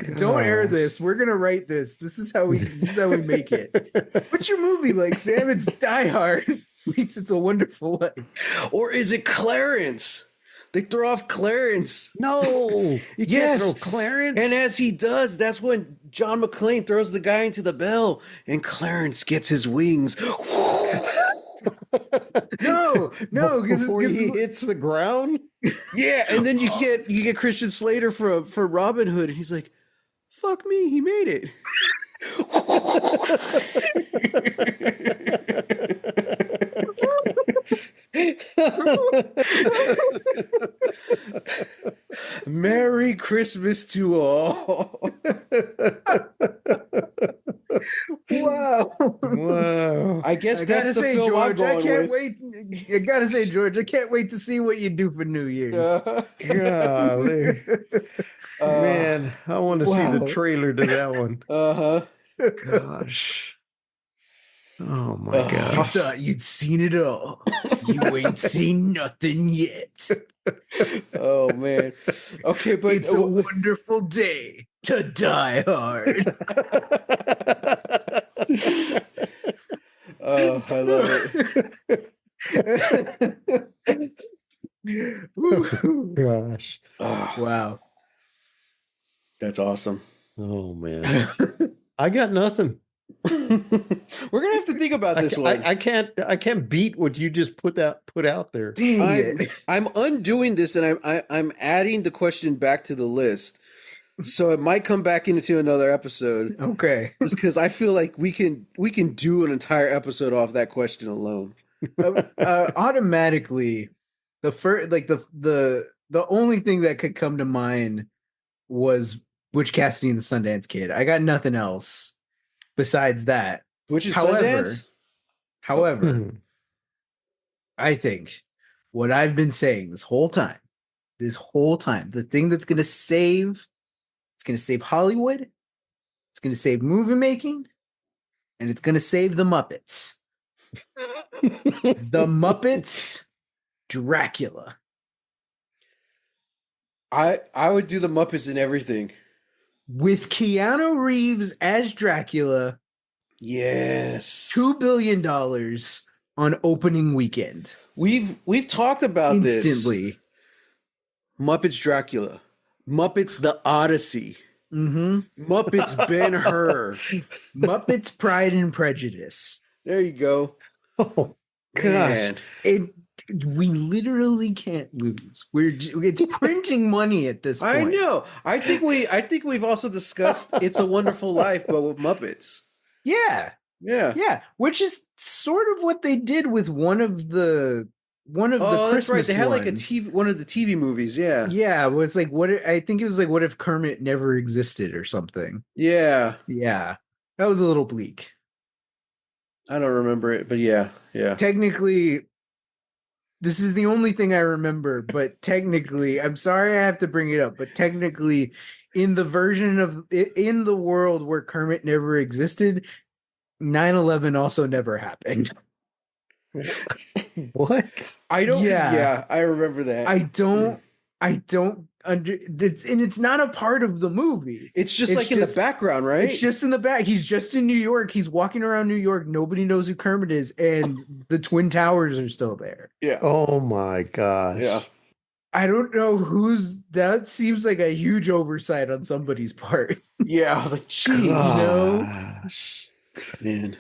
air Gosh. this. We're gonna write this. This is how we make it. What's your movie like, Sam? It's Die Hard meets It's a Wonderful Life. Or is it Clarence? They throw off Clarence. No, you can't Yes. throw Clarence. And as he does, that's when John McClane throws the guy into the bell and Clarence gets his wings. No, because before he hits the ground. Yeah, and then you get Christian Slater for Robin Hood, and he's like, "Fuck me, he made it." Merry Christmas to all. wow. Wow. I guess I gotta that's the say, film I'm George, I going can't with. wait. I gotta say, George, I can't wait to see what you do for New Year's. Golly. Man, I want to see the Wow. trailer to that one. Uh-huh. Gosh. Oh my Oh. gosh. Thought you'd seen it all. You ain't seen nothing yet. Oh man. Okay, but It's a wonderful day to die hard. oh, I love it. Gosh. Oh, Wow. that's awesome. Oh man. I got nothing. We're gonna have to think about this one. I can't beat what you just put out there. Dang it. I'm undoing this, and I'm adding the question back to the list, so it might come back into another episode. Okay. Just because I feel like we can do an entire episode off that question alone. Automatically, the first, like the only thing that could come to mind was Butch Cassidy and the Sundance Kid. I got nothing else besides that. Which is However- Sundance? However, Hmm. I think what I've been saying this whole time, the thing that's gonna save Hollywood, it's gonna save movie making, and it's gonna save the Muppets. The Muppets Dracula. I would do the Muppets and everything. With Keanu Reeves as Dracula, Yes. $2 billion on opening weekend. We've talked about Instantly. this. Muppets Dracula. Muppets The Odyssey. Mm-hmm. Muppets Ben-Hur. Muppets Pride and Prejudice. There you go. Oh gosh. Man. We literally can't lose. It's printing money at this point. I know. I think we've also discussed It's a Wonderful Life, but with Muppets. Yeah. Yeah. Yeah. Which is sort of what they did with one of the Oh, that's Christmas right. They had like ones. one of the TV movies. Yeah. Yeah, well, it's like I think it was like what if Kermit never existed or something. Yeah. Yeah. That was a little bleak. I don't remember it, but yeah. Technically, this is the only thing I remember, but technically, I'm sorry I have to bring it up, but technically, in the world where Kermit never existed, 9/11 also never happened. What? I don't. Yeah. Yeah, I remember that. I don't it's not a part of the movie. It's just It's like in the just- background, right? It's just in the back. He's just in New York. He's walking around New York. Nobody knows who Kermit is, and the Twin Towers are still there. yeah. Oh my gosh. Yeah. I don't know that seems like a huge oversight on somebody's part. Yeah. I was like, geez, Gosh. man.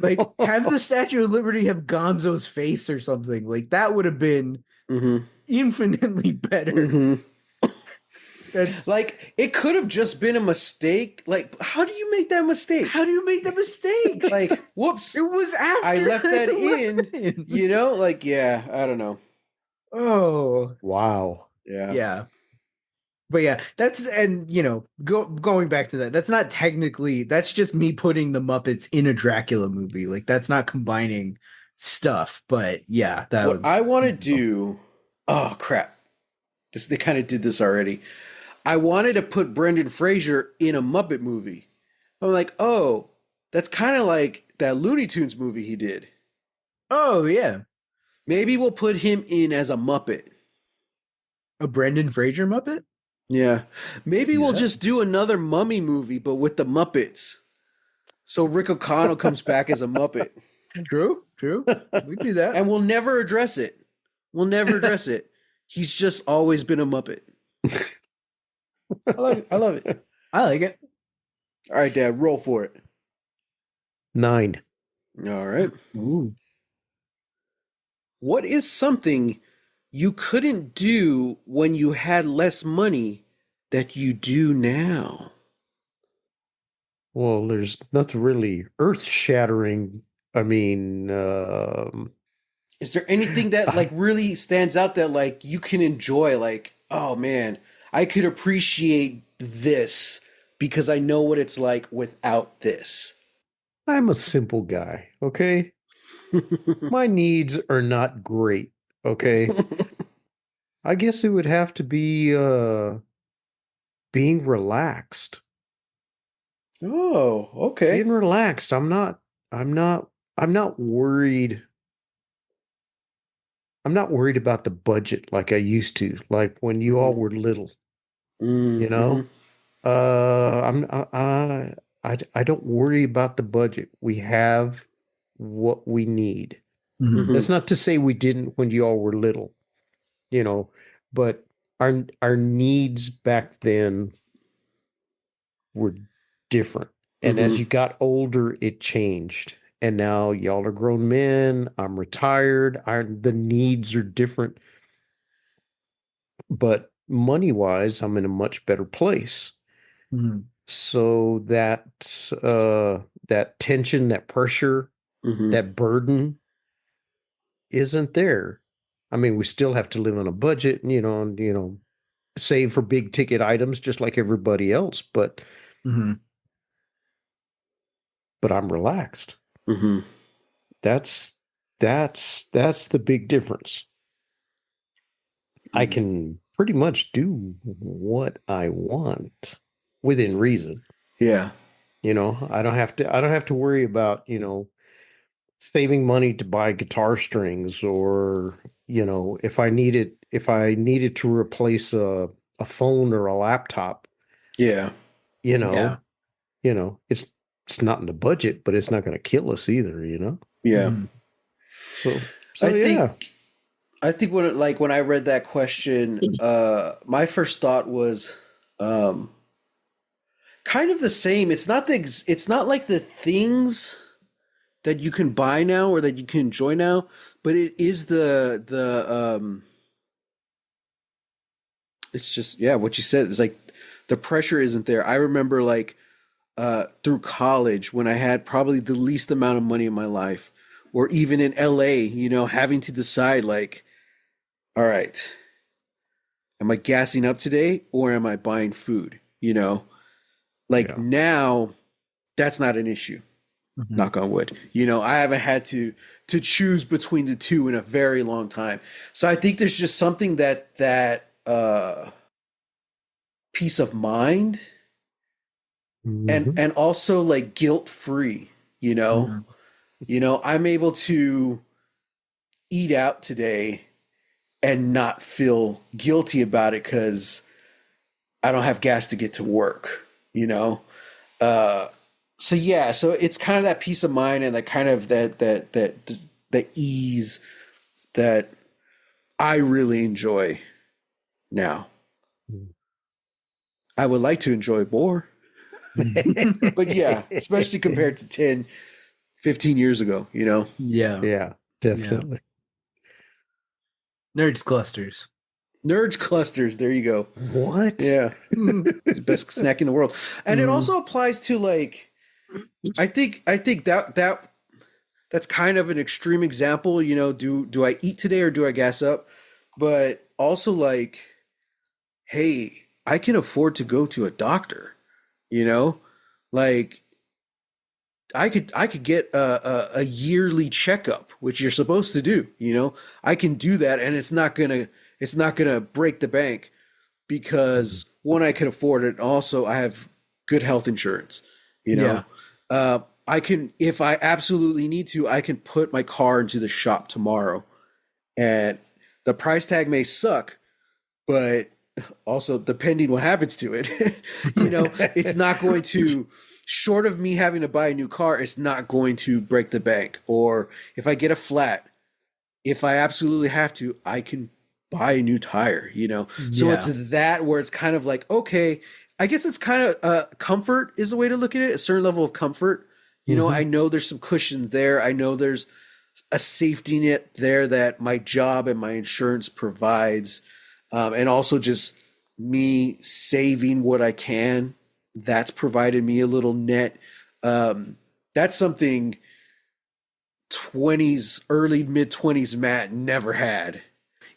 Like, have the Statue of Liberty have Gonzo's face or something. Like, that would have been Mm-hmm. infinitely better. Mm-hmm. That's Like, it could have just been a mistake. Like, how do you make that mistake? how do you make the mistake? Like, whoops, It was after I left that in. 9/11. You know, like, yeah, I don't know. Oh, Wow. Yeah. yeah. But yeah, that's and going back to that, that's not technically that's just me putting the Muppets in a Dracula movie. Like that's not combining stuff. But yeah, that What was I want to do, oh crap. They kind of did this already. I wanted to put Brendan Fraser in a Muppet movie. I'm like, oh, that's kind of like that Looney Tunes movie he did. Oh yeah. Maybe we'll put him in as a Muppet. A Brendan Fraser Muppet? Yeah. Maybe See we'll that? just do another Mummy movie, but with the Muppets. So Rick O'Connell comes back as a Muppet. True. We do that. And we'll never address it. We'll never address it. He's just always been a Muppet. I love it. I love it. I like it. All right, Dad, roll for it. 9. All right. Ooh. What is something you couldn't do when you had less money that you do now? Well, there's nothing really earth-shattering. I mean, Is there anything that like really stands out that like you can enjoy? Like, oh man, I could appreciate this because I know what it's like without this. I'm a simple guy, okay? My needs are not great, okay? I guess it would have to be being relaxed. Oh, okay. Being relaxed. I'm not worried. I'm not worried about the budget like I used to, like when you all were little, you know? I don't worry about the budget. We have what we need. Mhm. That's not to say we didn't when you all were little, but our needs back then were different. And as you got older, it changed. And now y'all are grown men. I'm retired. The needs are different. But money-wise, I'm in a much better place. Mhm. So that tension, that pressure, that burden isn't there. I mean, we still have to live on a budget, and save for big ticket items just like everybody else, but Mhm. I'm relaxed. That's the big difference. I can pretty much do what I want within reason. Yeah. I don't have to worry about, saving money to buy guitar strings, or, if I needed to replace a phone or a laptop, Yeah. you Yeah. know, it's not in the budget, but it's not going to kill us either, Yeah. Mhm. So I yeah. think when I read that question, my first thought was kind of the same. It's not like the things that you can buy now or that you can enjoy now, but it is the it's just, yeah, what you said is like the pressure isn't there. I remember like through college when I had probably the least amount of money in my life, or even in LA, having to decide like, all right, am I gassing up today or am I buying food? Like Yeah. now that's not an issue. Mhm. Knock on wood. I haven't had to choose between the two in a very long time. So I think there's just something that peace of mind Mhm. and also like guilt free, Mhm. I'm able to eat out today and not feel guilty about it because I don't have gas to get to work, so yeah, so it's kind of that peace of mind and that kind of that ease that I really enjoy now. I would like to enjoy more, but yeah, especially compared to 10, 15 years ago, Yeah. Yeah, definitely. Nerds clusters. Nerds clusters. There you go. What? Yeah. It's the best snack in the world. And it also applies to like, I think that's kind of an extreme example, you know, do I eat today or do I gas up? But also like, hey, I can afford to go to a doctor, you know? Like I could get a yearly checkup, which you're supposed to do, you know? I can do that and it's not gonna break the bank because one, I can afford it. Also, I have good health insurance, you know? I can, if I absolutely need to, I can put my car into the shop tomorrow and the price tag may suck, but also depending what happens to it, you know, it's not going to, short of me having to buy a new car, it's not going to break the bank. Or if I get a flat, if I absolutely have to, I can buy a new tire, you know? So it's that where it's kind of like, okay, I guess it's kind of comfort is the way to look at it, a certain level of comfort. You know, I know there's some cushion there. I know there's a safety net there that my job and my insurance provides. And also just me saving what I can, that's provided me a little net. That's something 20s, early mid 20s Matt never had.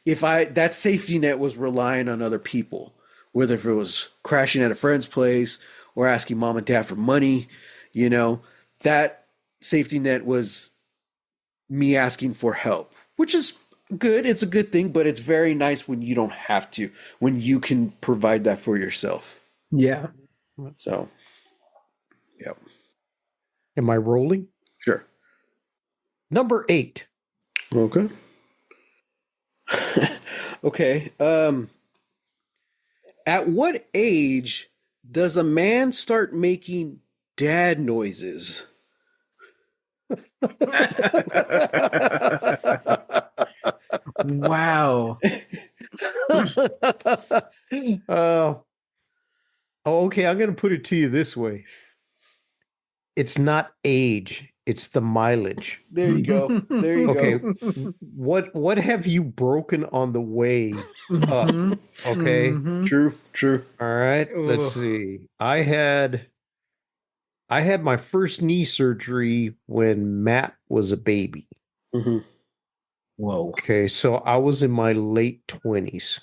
If that safety net was relying on other people, whether if it was crashing at a friend's place or asking mom and dad for money, you know, that safety net was me asking for help, which is good. It's a good thing, but it's very nice when you don't have to, when you can provide that for yourself. Yeah. So, yep. Am I rolling? Sure. Number 8. Okay. Okay. At what age does a man start making dad noises? Wow. Okay, I'm going to put it to you this way. It's not age, it's the mileage. There you go. There you Okay. go. What have you broken on the way up? Okay. True. All right. Let's see. I had my first knee surgery when Matt was a baby. Mm-hmm. Whoa. Okay, so I was in my late 20s.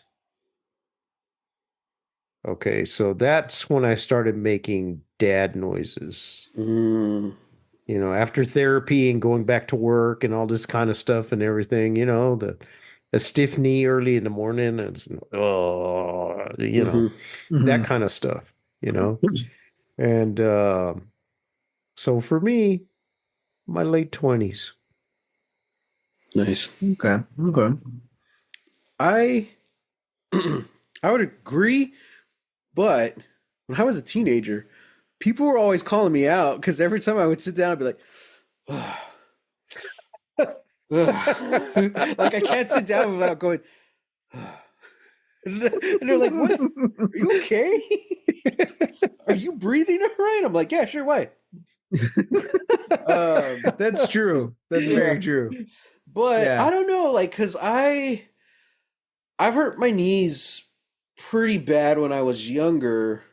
Okay, so that's when I started making dad noises. Mm. You know, after therapy and going back to work and all this kind of stuff and everything, you know, a stiff knee early in the morning and you know, that kind of stuff, you know. And so for me, my late 20s. Nice. Okay. I I would agree, but when I was a teenager, people were always calling me out because every time I would sit down, I'd be like, ugh. Like I can't sit down without going. And they're like, "What? Are you okay? Are you breathing all right?" I'm like, "Yeah, sure. Why?" That's true. That's very true. But I don't know, like, cause I've hurt my knees pretty bad when I was younger.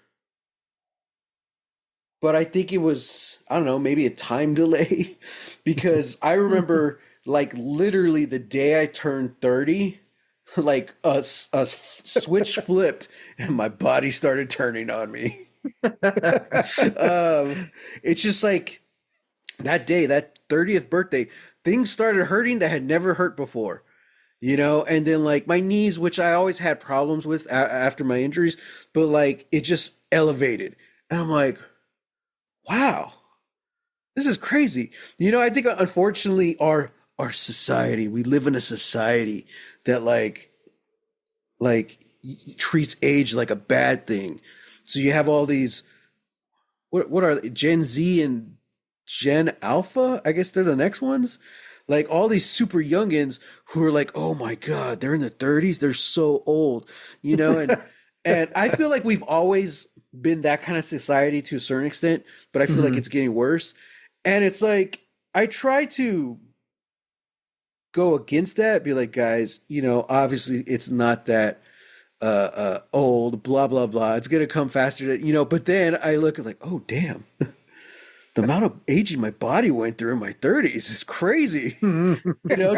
But I think it was, I don't know, maybe a time delay because I remember like literally the day I turned 30, like a switch flipped and my body started turning on me. It's just like that day, that 30th birthday, things started hurting that had never hurt before, you know? And then like my knees, which I always had problems with after my injuries, but like it just elevated. And I'm like, wow, this is crazy. You know, I think unfortunately our society, we live in a society that like treats age like a bad thing. So you have all these what are they? Gen Z and Gen Alpha? I guess they're the next ones. Like all these super youngins who are like, "Oh my god, they're in the 30s, they're so old." You know, and I feel like we've always been that kind of society to a certain extent, but I feel like it's getting worse. And it's like I try to go against that, be like, guys, you know, obviously it's not that old, blah blah blah. It's gonna come faster, But then I look at like, oh damn, the amount of aging my body went through in my 30s is crazy.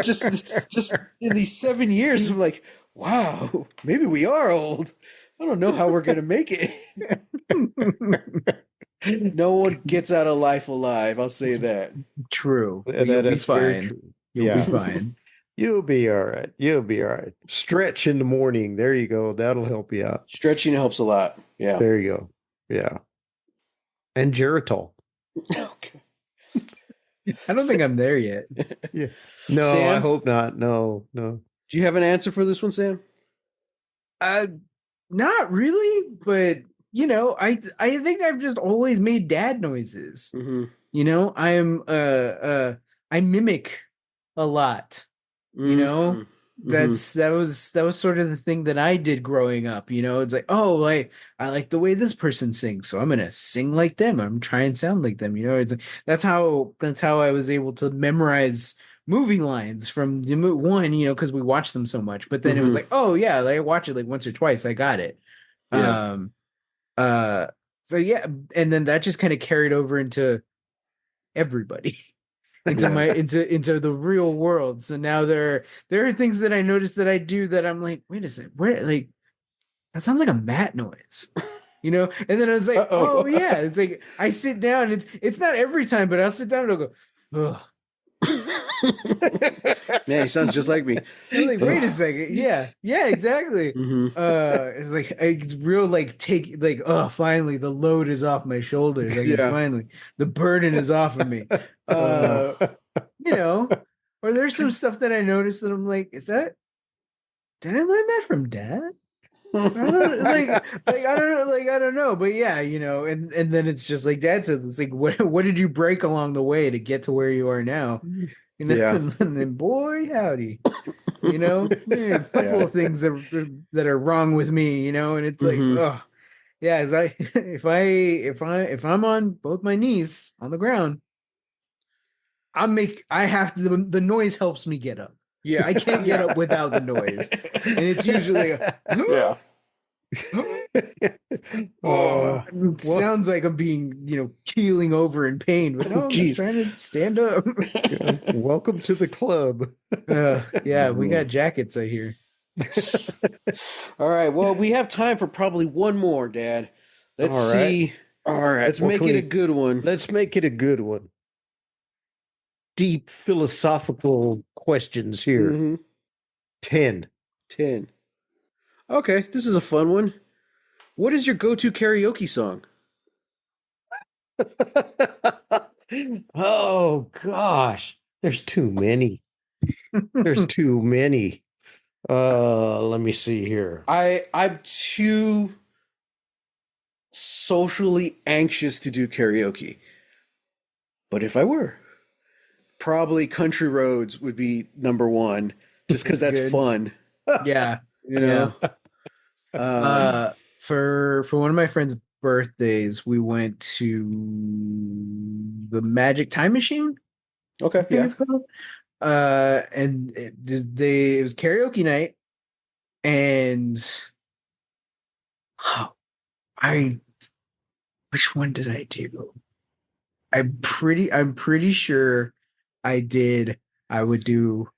Just in these 7 years, I'm like, wow, maybe we are old. I don't know how we're gonna make it. No one gets out of life alive. I'll say that. True. But That you'll be is very fine. true. You'll be fine. You'll be all right. You'll be all right. Stretch in the morning. There you go. That'll help you out. Stretching helps a lot. Yeah. There you go. Yeah. And Geritol. Okay. I don't think I'm there yet. Yeah. No, Sam? I hope not. No. Do you have an answer for this one, Sam? Not really, but I think I've just always made dad noises. Mm-hmm. I mimic a lot. Mm-hmm. That was sort of the thing that I did growing up. It's like, oh, I like the way this person sings, so I'm gonna sing like them. I'm trying and sound like them. It's like, that's how I was able to memorize movie lines from the one, because we watched them so much. But then it was like, oh yeah, like I watch it like once or twice, I got it. Yeah. So yeah, and then that just kind of carried over into everybody. into the real world. So now there are things that I notice that I do that I'm like, wait a second, where, like, that sounds like a Matt noise, and then I was like, oh yeah, it's like I sit down, it's not every time, but I'll sit down and I'll go, ugh. Man, he sounds just like me. I'm like, wait a second, yeah, exactly. It's like it's real, like finally the load is off my shoulders. Finally the burden is off of me. Or there's some stuff that I noticed that I'm like, did I learn that from dad? I don't know, but yeah, and then it's just like dad said, it's like, what did you break along the way to get to where you are now? Yeah. And then boy howdy, a couple of things that are wrong with me, and it's like, oh yeah, if I'm on both my knees on the ground, I have to, the noise helps me get up. Yeah. I can't get up without the noise. And it's usually yeah. It sounds like I'm being, keeling over in pain, but no, I'm just trying to stand up. Welcome to the club. Yeah, we got jackets, I hear. All right. Well, we have time for probably one more, Dad. Let's see. All right. Let's make it a good one. Let's make it a good one. Deep philosophical questions here. 10. Okay, this is a fun one. What is your go-to karaoke song? Oh gosh, there's too many. Let me see here. I'm too socially anxious to do karaoke. But if I were, probably Country Roads would be number one, just because that's fun. Yeah. Yeah. For one of my friends' birthdays, we went to the Magic Time Machine. Okay. I think it's called. And it was karaoke night, and which one did I do? I'm pretty sure I would do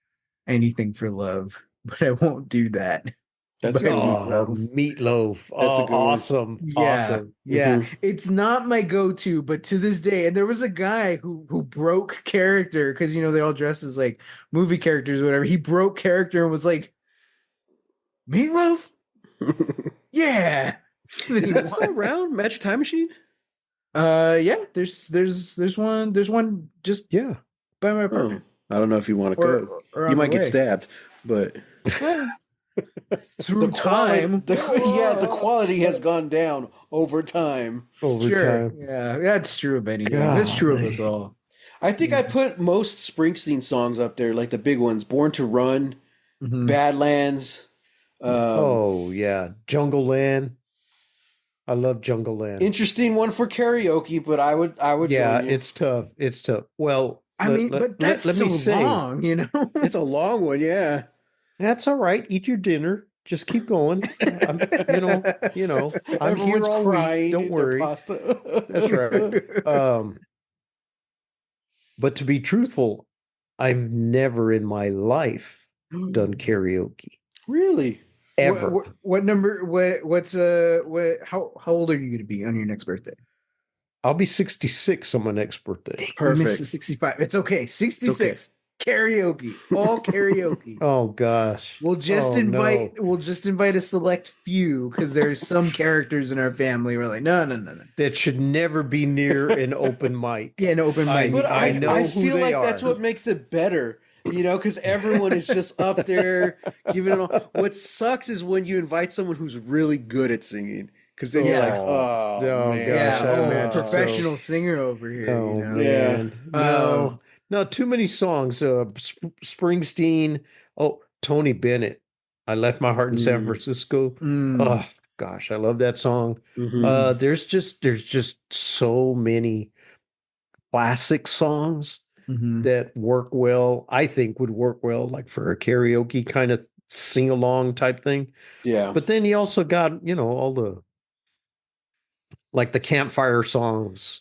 Anything for Love, but I won't do that. That's Meatloaf. That's a good awesome. Yeah. Awesome. Yeah. It's not my go-to, but to this day, and there was a guy who broke character because they all dress as like movie characters or whatever. He broke character and was like, Meatloaf? Yeah. Is that still around? Magic Time Machine? Yeah, there's one just by my apartment. I don't know if you want to go. You might get stabbed, but through time. The quality has gone down over time. Yeah, that's true of anything. That's true of us all. I think I put most Springsteen songs up there, like the big ones: "Born to Run," "Badlands." Jungle Land. I love Jungle Land. Interesting one for karaoke, but I would. Yeah, it's tough. Well, but that's long, It's a long one, yeah. That's all right. Eat your dinner. Just keep going. I'm Everyone's here all crying week. Don't in their worry. pasta. That's right. But to be truthful, I've never in my life done karaoke. Really? Ever. What number? How old are you going to be on your next birthday? I'll be 66 on my next birthday. Dang, we missed the Perfect. 65. It's okay. 66. Karaoke. All karaoke. Oh gosh. We'll just Oh, invite no. we'll just invite a select few because there's some characters in our family. We're like, no, no, no, no. That should never be near an open mic. Yeah, an open mic. But I know I who feel they like that's are. what makes it better, because everyone is just up there giving it all. What sucks is when you invite someone who's really good at singing, because then you're like, Oh, oh, man. gosh, Yeah, I imagine so. professional singer over here, Oh you know. Yeah. man. No. No, too many songs. Springsteen. Oh, Tony Bennett. I left my heart in San Mm. Francisco. Mm, Oh gosh, I love that song. Mhm. There's just so many classic songs mhm. that work well. I think would work well, like for a karaoke kind of sing along type thing. Yeah. But then he also got, all the like the campfire songs,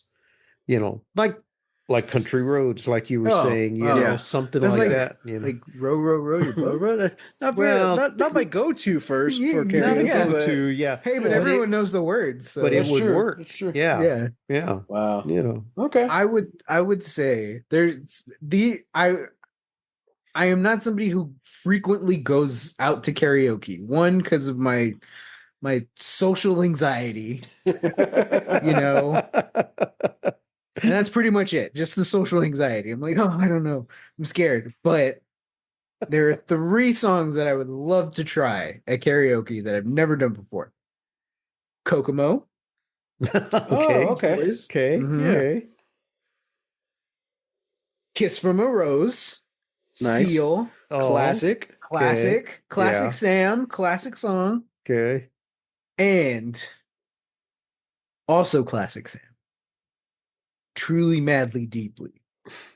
like Country Roads, like you were saying, Yeah. something That's like like that, like row your boat. Not Well, not my go-to first for Yeah, not a karaoke, yeah. go-to, yeah. Hey, but Yeah. everyone knows the words, so But it That's would true. work. That's true. Yeah. yeah. Wow. Yeah. Okay. I would say I am not somebody who frequently goes out to karaoke. One, because of my social anxiety, you know, and that's pretty much it. Just the social anxiety. I'm like, oh, I don't know. I'm scared. But there are three songs that I would love to try at karaoke that I've never done before. Kokomo, Okay. Oh, okay. boys. Okay. Mhm. Okay. Kiss from a Rose, Nice. Seal, Oh, Classic. classic, classic Yeah. Sam, classic song, okay. and also classic Sam. Truly, Madly, Deeply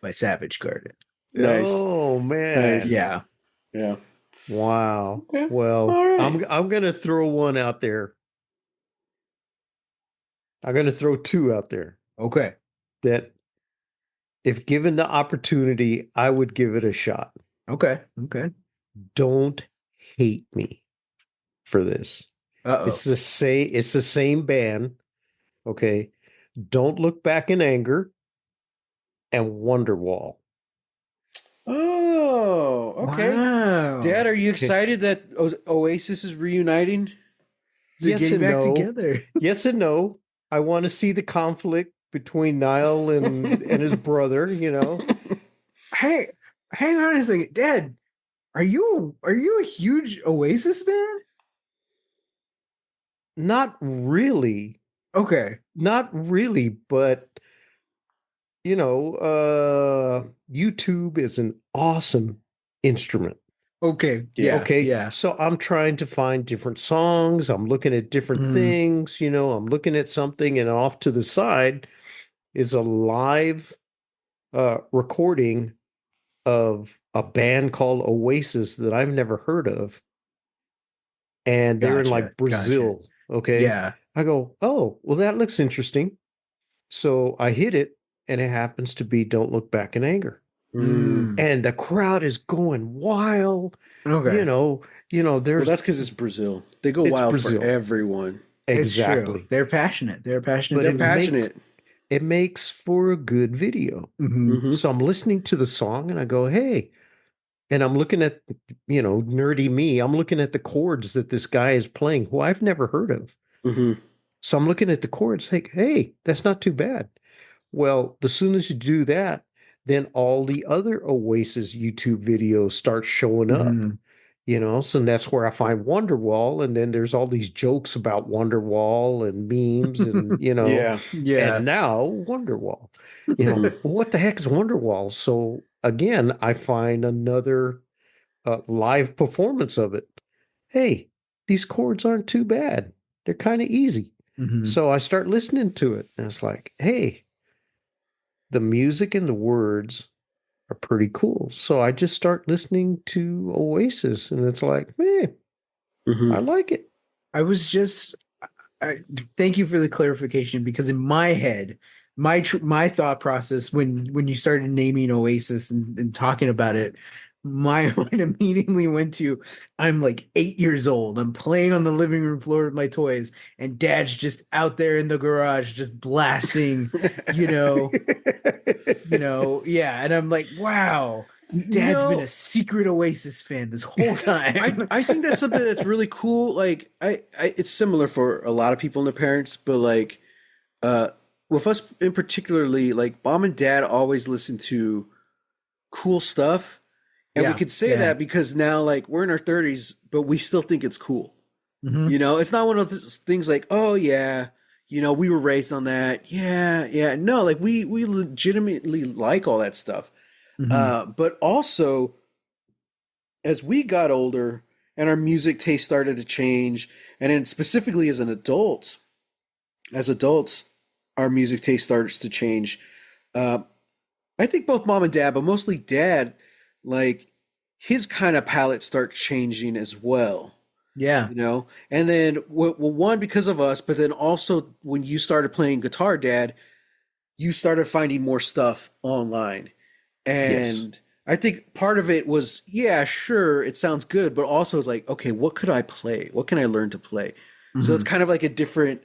by Savage Garden. Nice. Oh man. Nice. Yeah. Yeah. Wow. Okay. Well, All right. I'm gonna throw one out there. I'm gonna throw two out there Okay. that if given the opportunity, I would give it a shot. Okay. Okay. Don't hate me for this. Uh-oh. It's the same band. Okay. Don't Look Back in Anger and Wonderwall. Oh, okay. Wow. Dad, are you excited that Oasis is reuniting? They're Yes getting and back no. together. Yes and no. I want to see the conflict between Niall and his brother, Hey, hang on a second. Dad, are you a huge Oasis fan? Not really. Okay. Not really, but YouTube is an awesome instrument. Okay. Yeah. Yeah. Okay. Yeah. So I'm trying to find different songs. I'm looking at different Mhm. things, I'm looking at something, and off to the side is a live recording of a band called Oasis that I've never heard of. And they're in like Gotcha. Brazil. Okay. Yeah. I go, oh, well, that looks interesting. So I hit it, and it happens to be Don't Look Back in Anger. Mm. And the crowd is going wild. Okay. Well, There's that's because it's Brazil. They go It's wild Brazil. for everyone. It's true. exactly. They're passionate. They're passionate. But They're it passionate. It makes for a good video. Mhm. Mhm. So I'm listening to the song and I go, hey, and I'm looking at, nerdy me. I'm looking at the chords that this guy is playing, who I've never heard of. Mhm. So I'm looking at the chords, like, hey, that's not too bad. Well, as soon as you do that, then all the other Oasis YouTube videos start showing up. Mhm. So that's where I find Wonderwall, and then there's all these jokes about Wonderwall and memes, and Yeah. Yeah. and now Wonderwall. Well, what the heck is Wonderwall? So again, I find another live performance of it. Hey, these chords aren't too bad. They're kind of easy. Mhm. So I start listening to it, and it's like, hey, the music and the words are pretty cool. So I just start listening to Oasis, and it's like, man, I like it. I was just I, thank you for the clarification because in my head, my thought process when you started naming Oasis and talking about it, my mind immediately went to I'm like 8 years old. I'm playing on the living room floor with my toys, and Dad's just out there in the garage just blasting, you know, yeah. And I'm like, wow, Dad's been a No, secret Oasis fan this whole time. I think that's something that's really cool. Like it's similar for a lot of people and their parents, but like uh with us in particularly, like mom and dad always listen to cool stuff. And we Yeah, could say yeah. that because now like we're in our 30s, but we still think it's cool. Hmm. It's not one of those things like, oh yeah, we were raised on that. Yeah, yeah. No, like we legitimately like all that stuff. Hmm. But also as we got older and our music taste started to change, and then specifically as adults, our music taste starts to change. Uh, I think both mom and dad, but mostly dad, like his kind of palette starts changing as well. Yeah. And then one because of us, but then also when you started playing guitar, dad, you started finding more stuff online. Yes. And I think part of it was, yeah, sure, it sounds good, but also it's like, okay, what could I play? What can I learn to play? So it's Hmm. kind of like a different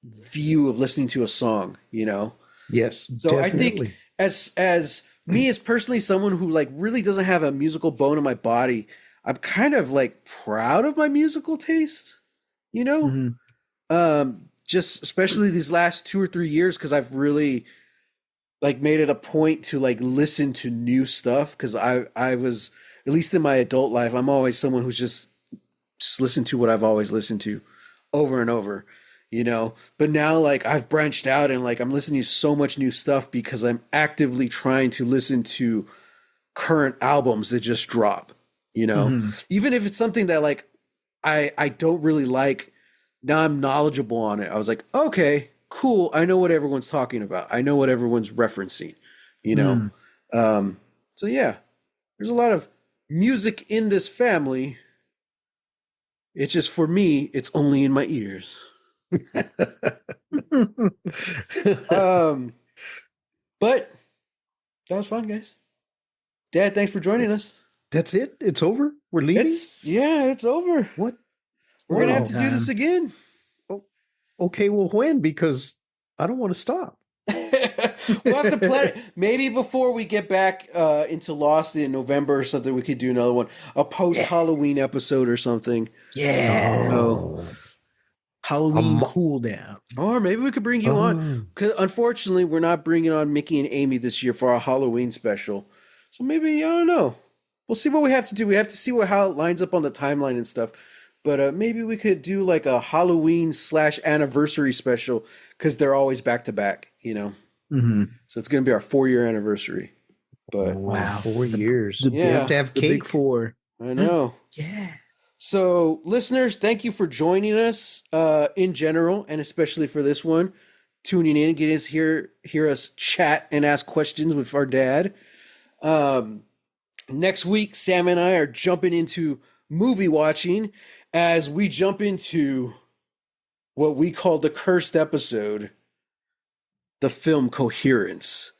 view of listening to a song. Yes, So I think definitely. as me as personally someone who like really doesn't have a musical bone in my body, I'm kind of like proud of my musical taste, you know? Hmm. Just especially these last 2 or 3 years because I've really like made it a point to like listen to new stuff because I was at least in my adult life I'm always someone who's just listen to what I've always listened to over and over. But now like I've branched out and like I'm listening to so much new stuff because I'm actively trying to listen to current albums that just drop you know Hmm. even if it's something that like I don't really like. Now I'm knowledgeable on it. I was like, okay, cool. I know what everyone's talking about. I know what everyone's referencing, you know. Mm. Um, so yeah, there's a lot of music in this family. It's just for me, it's only in my ears. Um, but that was fun, guys. Dad, thanks for joining us. That's it? It's over? We're leaving? It's over. What? We're gonna have Story Wow. to do this time. again. Oh, okay, well, when? Because I don't want to stop. We'll have to plan it. Maybe before we get back into Lost in November or something, we could do another one, a post Yeah. Halloween episode or something. Yeah. Oh, Oh, a Halloween mo- cool down. or maybe we could bring you on. oh. Because unfortunately, we're not bringing on Mickey and Amy this year for our Halloween special. So maybe I don't know. We'll see what we have to do. We have to see how it lines up on the timeline and stuff. But maybe we could do like a Halloween / anniversary special because they're always back to back. Hmm. So it's going to be our 4-year anniversary. But Oh, Wow. 4 years. The You have yeah, to have the big cake. four. I know. Yeah. So, listeners, thank you for joining us in general, and especially for this one, tuning in, get us hear us chat and ask questions with our dad. Um, Next week, Sam and I are jumping into movie watching as we jump into what we call the cursed episode, the film Coherence.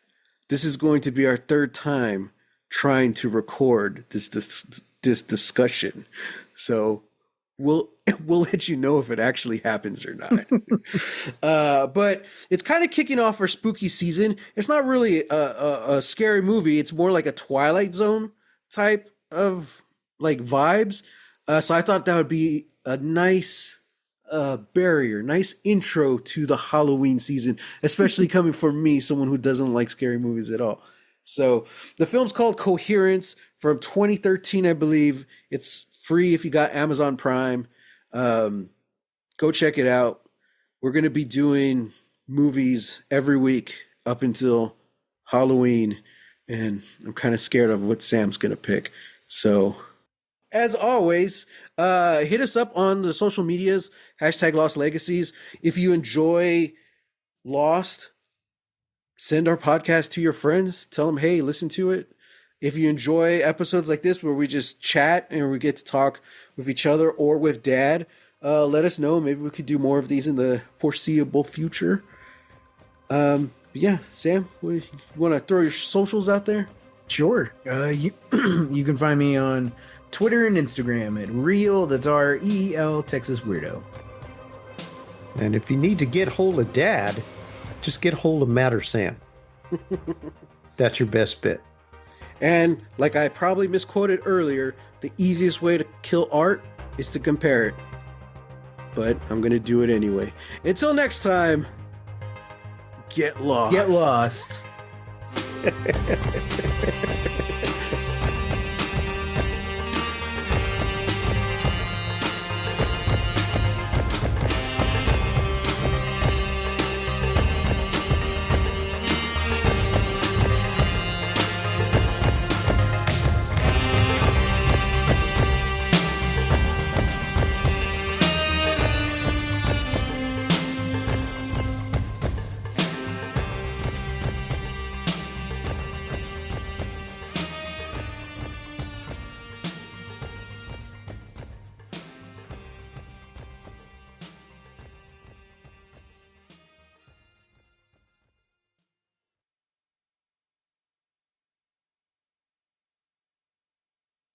This is going to be our third time trying to record this discussion. So we'll we'll let you know if it actually happens or not. But it's kind of kicking off our spooky season. It's not really a scary movie. It's more like a Twilight Zone type of like vibes. So I thought that would be a nice barrier, nice intro to the Halloween season, especially coming from me, someone who doesn't like scary movies at all. So the film's called Coherence from 2013, I believe. It's free if you got Amazon Prime. Um, Go check it out. We're going to be doing movies every week up until Halloween, and I'm kind of scared of what Sam's going to pick. So, as always, hit us up on the social medias, #Lost Legacies. If you enjoy Lost, send our podcast to your friends. Tell them, hey, listen to it. If you enjoy episodes like this where we just chat and we get to talk with each other or with Dad, let us know. Maybe we could do more of these in the foreseeable future. Yeah, Sam, you want to throw your socials out there? Sure. You you can find me on Twitter and Instagram at Real, that's REL Texas Weirdo. And if you need to get hold of Dad, just get hold of Matt or Sam. That's your best bet. And like I probably misquoted earlier, the easiest way to kill art is to compare it. But I'm going to do it anyway. Until next time, get lost. Get lost.